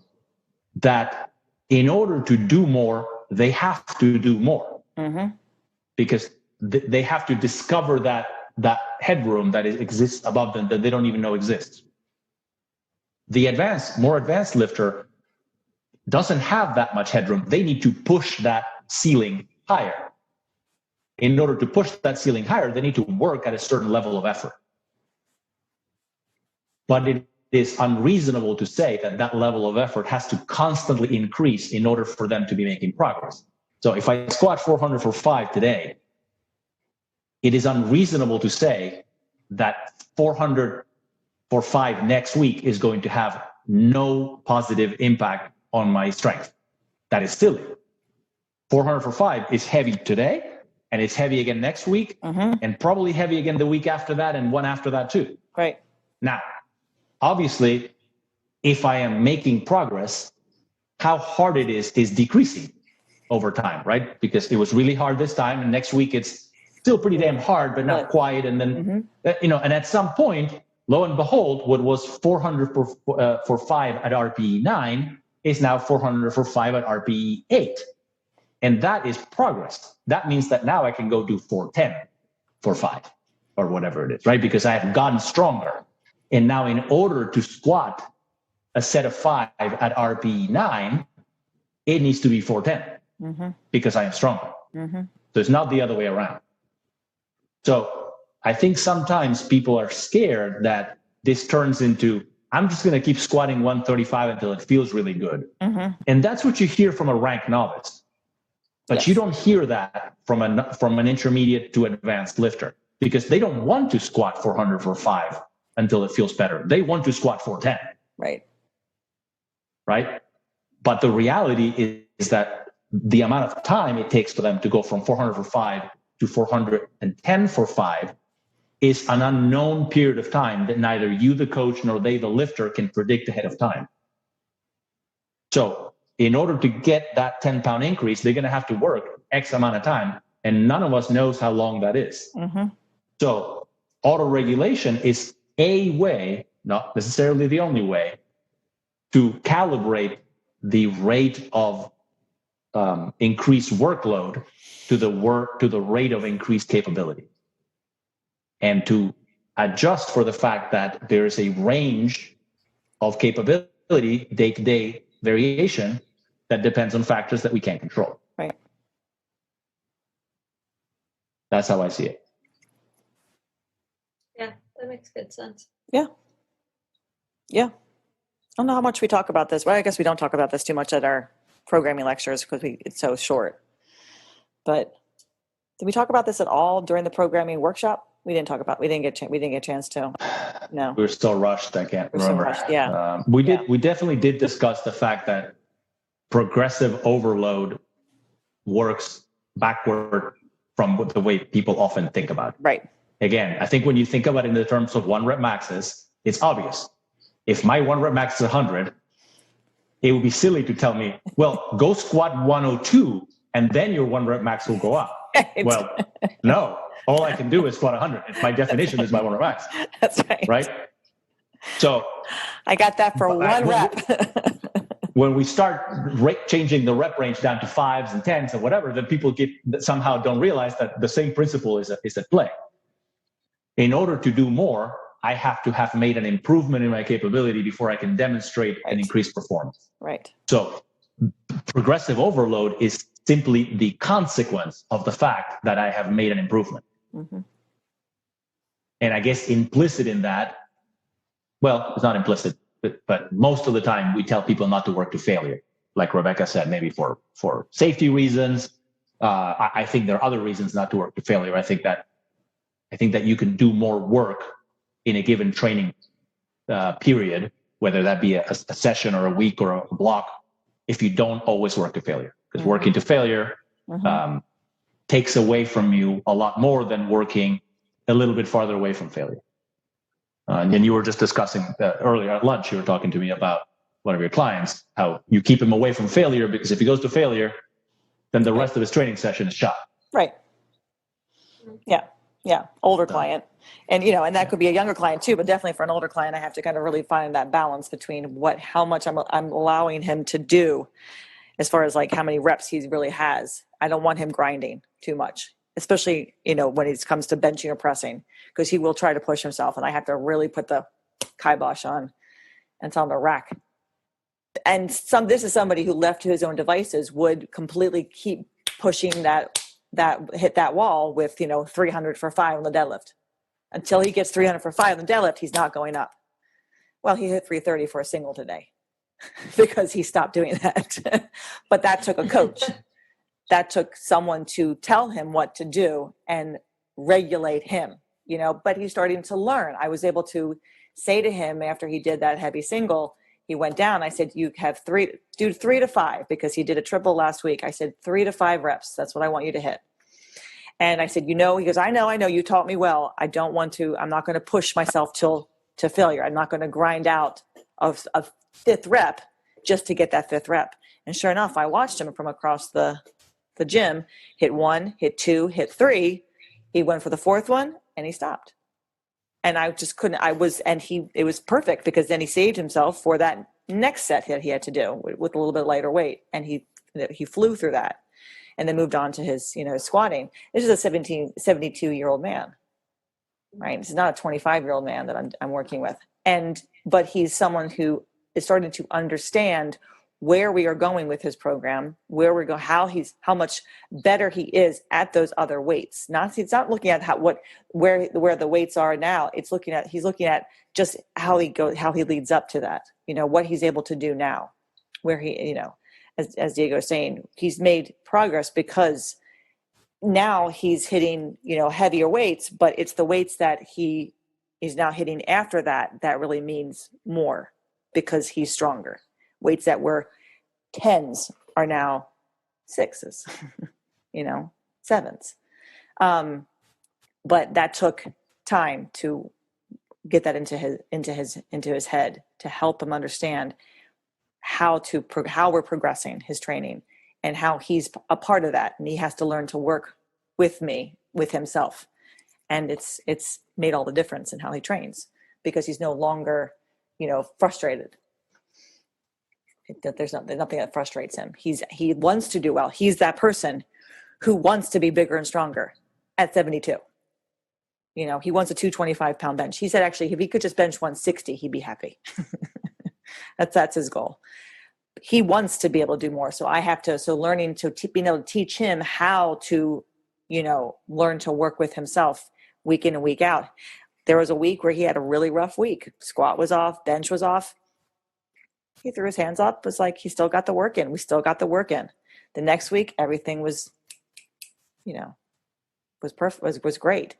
Speaker 3: that in order to do more, they have to do more. Because they have to discover that headroom that exists above them that they don't even know exists. The more advanced lifter doesn't have that much headroom. They need to push that ceiling higher. In order to push that ceiling higher, they need to work at a certain level of effort. But it is unreasonable to say that level of effort has to constantly increase in order for them to be making progress. So if I squat 400 for 5 today, it is unreasonable to say that 400 for 5 next week is going to have no positive impact on my strength. That is silly. 400 for 5 is heavy today, and it's heavy again next week, and probably heavy again the week after that, and one after that too.
Speaker 1: Right.
Speaker 3: Now, obviously, if I am making progress, how hard it is decreasing over time, right? Because it was really hard this time, and next week it's still pretty damn hard, but not quite. And then, and at some point, lo and behold, what was 400 for 5 at RPE 9 is now 400 for 5 at RPE 8. And that is progress. That means that now I can go do 410 for 5 or whatever it is, right? Because I have gotten stronger. And now in order to squat a set of 5 at RPE 9, it needs to be 410 because I am stronger. So it's not the other way around. So I think sometimes people are scared that this turns into, I'm just going to keep squatting 135 until it feels really good.
Speaker 1: Mm-hmm.
Speaker 3: And that's what you hear from a ranked novice. But
Speaker 1: Yes.
Speaker 3: you don't hear that from an intermediate to advanced lifter, because they don't want to squat 400 for 5 until it feels better. They want to squat 410.
Speaker 1: Right.
Speaker 3: Right? But the reality is that the amount of time it takes for them to go from 400 for 5 to 410 for 5 is an unknown period of time that neither you, the coach, nor they, the lifter, can predict ahead of time. So in order to get that 10-pound increase, they're going to have to work X amount of time, and none of us knows how long that is.
Speaker 1: Mm-hmm.
Speaker 3: So autoregulation is a way, not necessarily the only way, to calibrate the rate of increased workload to the rate of increased capability, and to adjust for the fact that there is a range of capability, day-to-day variation, that depends on factors that we can't control.
Speaker 1: Right.
Speaker 3: That's how I see it.
Speaker 2: Yeah, that makes good sense.
Speaker 1: Yeah. Yeah. I don't know how much we talk about this. Well, I guess we don't talk about this too much at our programming lectures because it's so short. But did we talk about this at all during the programming workshop? We didn't get a chance to. No.
Speaker 3: We were still rushed. I can't remember.
Speaker 1: So rushed. Yeah.
Speaker 3: We definitely did discuss the fact that progressive overload works backward from the way people often think about it.
Speaker 1: Right.
Speaker 3: Again, I think when you think about it in the terms of 1 rep maxes, it's obvious. If my 1 rep max is 100, it would be silly to tell me, well, go squat 102 and then your 1 rep max will go up.
Speaker 1: Right.
Speaker 3: Well, no, all I can do is squat 100. My definition is my 1 rep max.
Speaker 1: That's right.
Speaker 3: Right. So
Speaker 1: I got that for 1 rep.
Speaker 3: When we start changing the rep range down to 5s and 10s or whatever, then people somehow don't realize that the same principle is at play. In order to do more, I have to have made an improvement in my capability before I can demonstrate an increased performance.
Speaker 1: Right.
Speaker 3: So progressive overload is simply the consequence of the fact that I have made an improvement.
Speaker 1: Mm-hmm.
Speaker 3: And I guess implicit in that, well, it's not implicit, but most of the time we tell people not to work to failure. Like Rebecca said, maybe for safety reasons. I think there are other reasons not to work to failure. I think that you can do more work in a given training period, whether that be a session or a week or a block, if you don't always work to failure. Because working to failure takes away from you a lot more than working a little bit farther away from failure. And you were just discussing earlier at lunch, you were talking to me about one of your clients, how you keep him away from failure, because if he goes to failure, then the rest of his training session is shot.
Speaker 1: Right. Yeah. Yeah. Older client. And, and that could be a younger client too, but definitely for an older client, I have to kind of really find that balance between how much I'm allowing him to do as far as like how many reps he really has. I don't want him grinding too much, especially, when it comes to benching or pressing, because he will try to push himself and I have to really put the kibosh on and tell him to rack. And this is somebody who left to his own devices would completely keep pushing that hit that wall with, 300 for 5 on the deadlift. Until he gets 300 for 5 on the deadlift, he's not going up. Well, he hit 330 for a single today because he stopped doing that. But that took a coach. That took someone to tell him what to do and regulate him, but he's starting to learn. I was able to say to him after he did that heavy single, he went down. I said, you have do 3 to 5, because he did a triple last week. I said 3 to 5 reps. That's what I want you to hit. And I said, he goes, I know, you taught me well. I'm not going to push myself to failure. I'm not going to grind out a 5th rep just to get that 5th rep. And sure enough, I watched him from across the gym, hit 1, hit 2, hit 3. He went for the 4th one and he stopped. And I just couldn't, it was perfect, because then he saved himself for that next set that he had to do with a little bit lighter weight. And he flew through that and then moved on to his, his squatting. This is a 72-year-old man, right? This is not a 25-year-old man that I'm working with. But he's someone who is starting to understand where we are going with his program, where we're going, how much better he is at those other weights. It's not looking at where the weights are now. He's looking at just how he leads up to that, what he's able to do now, where he, as Diego was saying, he's made progress because now he's hitting, heavier weights, but it's the weights that he is now hitting after that really means more because he's stronger. Weights that were 10s are now 6s, 7s. But that took time to get that into his head, to help him understand how we're progressing his training and how he's a part of that. And he has to learn to work with me, with himself. And it's made all the difference in how he trains because he's no longer, frustrated. There's nothing that frustrates him. He wants to do well. He's that person who wants to be bigger and stronger at 72. He wants a 225-pound bench. He said, actually, if he could just bench 160, he'd be happy. That's his goal. He wants to be able to do more. So learning to being able to teach him how to, learn to work with himself week in and week out. There was a week where he had a really rough week. Squat was off, bench was off. He threw his hands up, was like, he still got the work in. We still got the work in. The next week, everything was, was perfect, was great.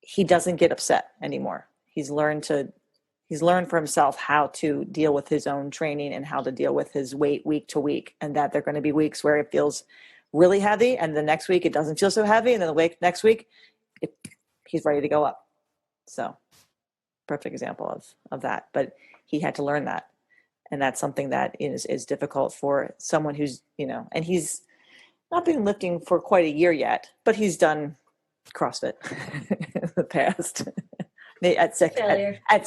Speaker 1: He doesn't get upset anymore. He's learned for himself how to deal with his own training and how to deal with his weight week to week. And that there are going to be weeks where it feels really heavy. And the next week it doesn't feel so heavy. And then next week, he's ready to go up. So perfect example of that. But he had to learn that. And that's something that is difficult for someone who's, and he's not been lifting for quite a year yet, but he's done CrossFit in the past at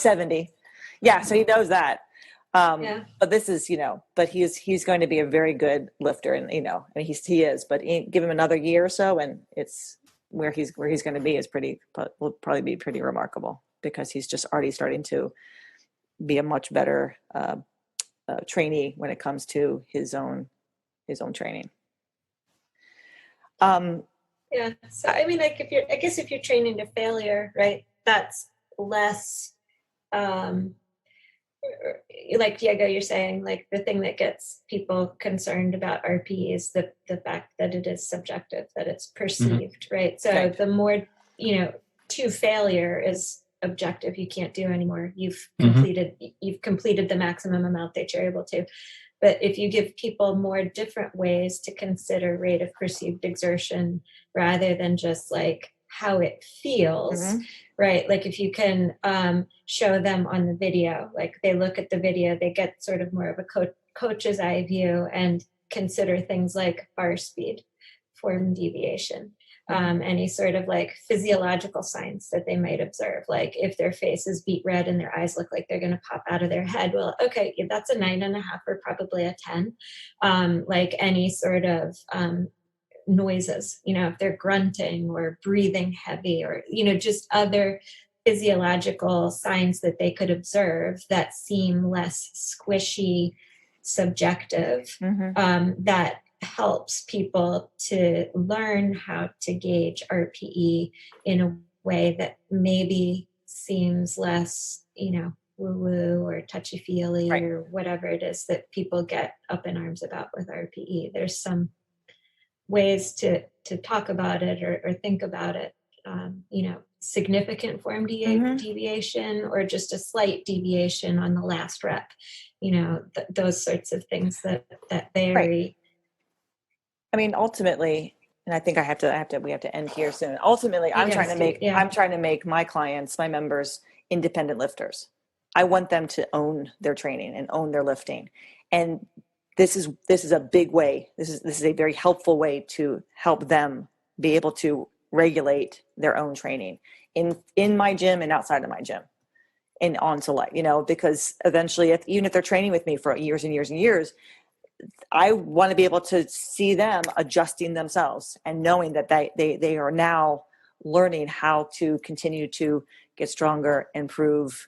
Speaker 1: 70. Yeah. So he knows that. But this is, but he's going to be a very good lifter and, he is, but give him another year or so and it's where he's going to be will probably be pretty remarkable because he's just already starting to be a much better, trainee when it comes to his own training.
Speaker 2: Yeah. So, I mean, like if you're training to failure, right, that's less, like Diego, you're saying, like the thing that gets people concerned about RP is the fact that it is subjective, that it's perceived, right? So right. The more, to failure is objective. You can't do anymore. You've completed the maximum amount that you're able to. But if you give people more different ways to consider rate of perceived exertion rather than just like how it feels, right? Like if you can show them on the video, like they look at the video, they get sort of more of a coach's eye view and consider things like bar speed, form deviation, any sort of like physiological signs that they might observe. Like if their face is beet red and their eyes look like they're going to pop out of their head, well, okay, that's a 9.5 or probably a 10. Like any sort of noises, if they're grunting or breathing heavy or, just other physiological signs that they could observe that seem less squishy, subjective, that helps people to learn how to gauge RPE in a way that maybe seems less, woo-woo or touchy-feely, right, or whatever it is that people get up in arms about with RPE. There's some ways to talk about it or think about it, significant form deviation or just a slight deviation on the last rep, those sorts of things that vary.
Speaker 1: Right. I mean, ultimately, and I think we have to end here soon. Ultimately, I'm trying to make my clients, my members, independent lifters. I want them to own their training and own their lifting. And this is a big way. This is a very helpful way to help them be able to regulate their own training in my gym and outside of my gym and on to life, because eventually even if they're training with me for years and years and years, I want to be able to see them adjusting themselves and knowing that they are now learning how to continue to get stronger, improve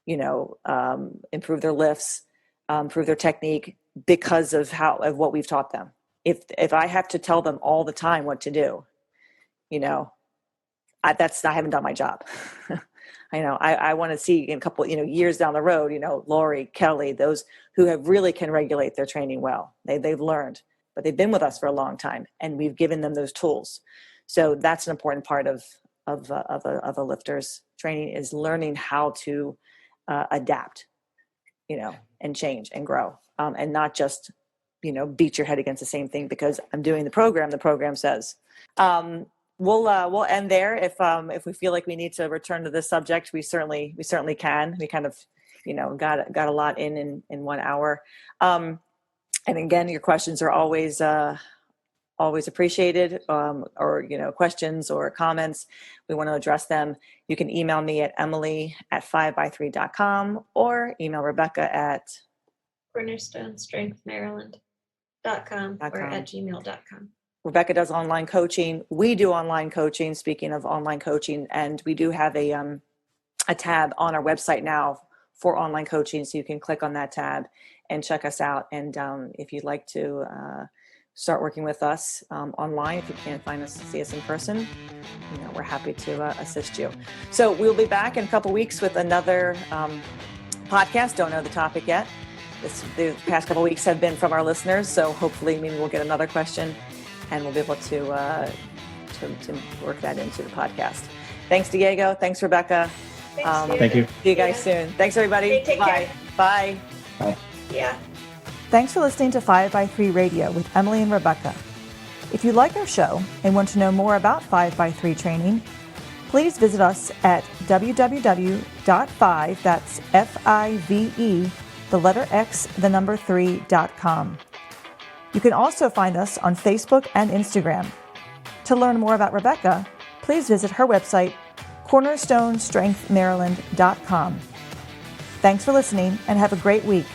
Speaker 1: their lifts, improve their technique, because of what we've taught them. If I have to tell them all the time what to do, I haven't done my job. I want to see in a couple, years down the road, Lori, Kelly, those who have really can regulate their training well. They've learned, but they've been with us for a long time, and we've given them those tools. So that's an important part of a lifter's training, is learning how to adapt, and change and grow, and not just, beat your head against the same thing because I'm doing the program says. We'll end there. If we feel like we need to return to this subject, we certainly can. We kind of, got a lot in 1 hour. And again, your questions are always appreciated, or, questions or comments. We want to address them. You can email me at emily@5by3.com or email Rebecca at
Speaker 2: cornerstonestrengthmaryland.com or at gmail.com.
Speaker 1: Rebecca does online coaching. We do online coaching. Speaking of online coaching, and we do have a tab on our website now for online coaching. So you can click on that tab and check us out. And if you'd like to start working with us online, if you can't see us in person, we're happy to assist you. So we'll be back in a couple weeks with another podcast. Don't know the topic yet. The past couple weeks have been from our listeners. So hopefully we'll get another question, and we'll be able to work that into the podcast. Thanks, Diego. Thanks, Rebecca.
Speaker 3: Thank you.
Speaker 1: See you guys soon. Thanks, everybody.
Speaker 2: Okay, take
Speaker 1: Bye.
Speaker 2: care.
Speaker 1: Bye.
Speaker 3: Bye.
Speaker 2: Yeah.
Speaker 4: Thanks for listening to 5x3 Radio with Emily and Rebecca. If you like our show and want to know more about 5x3 training, please visit us at www.5, that's F-I-V-E, the letter X, the number 3.com. You can also find us on Facebook and Instagram. To learn more about Rebecca, please visit her website, cornerstonestrengthmaryland.com. Thanks for listening, and have a great week.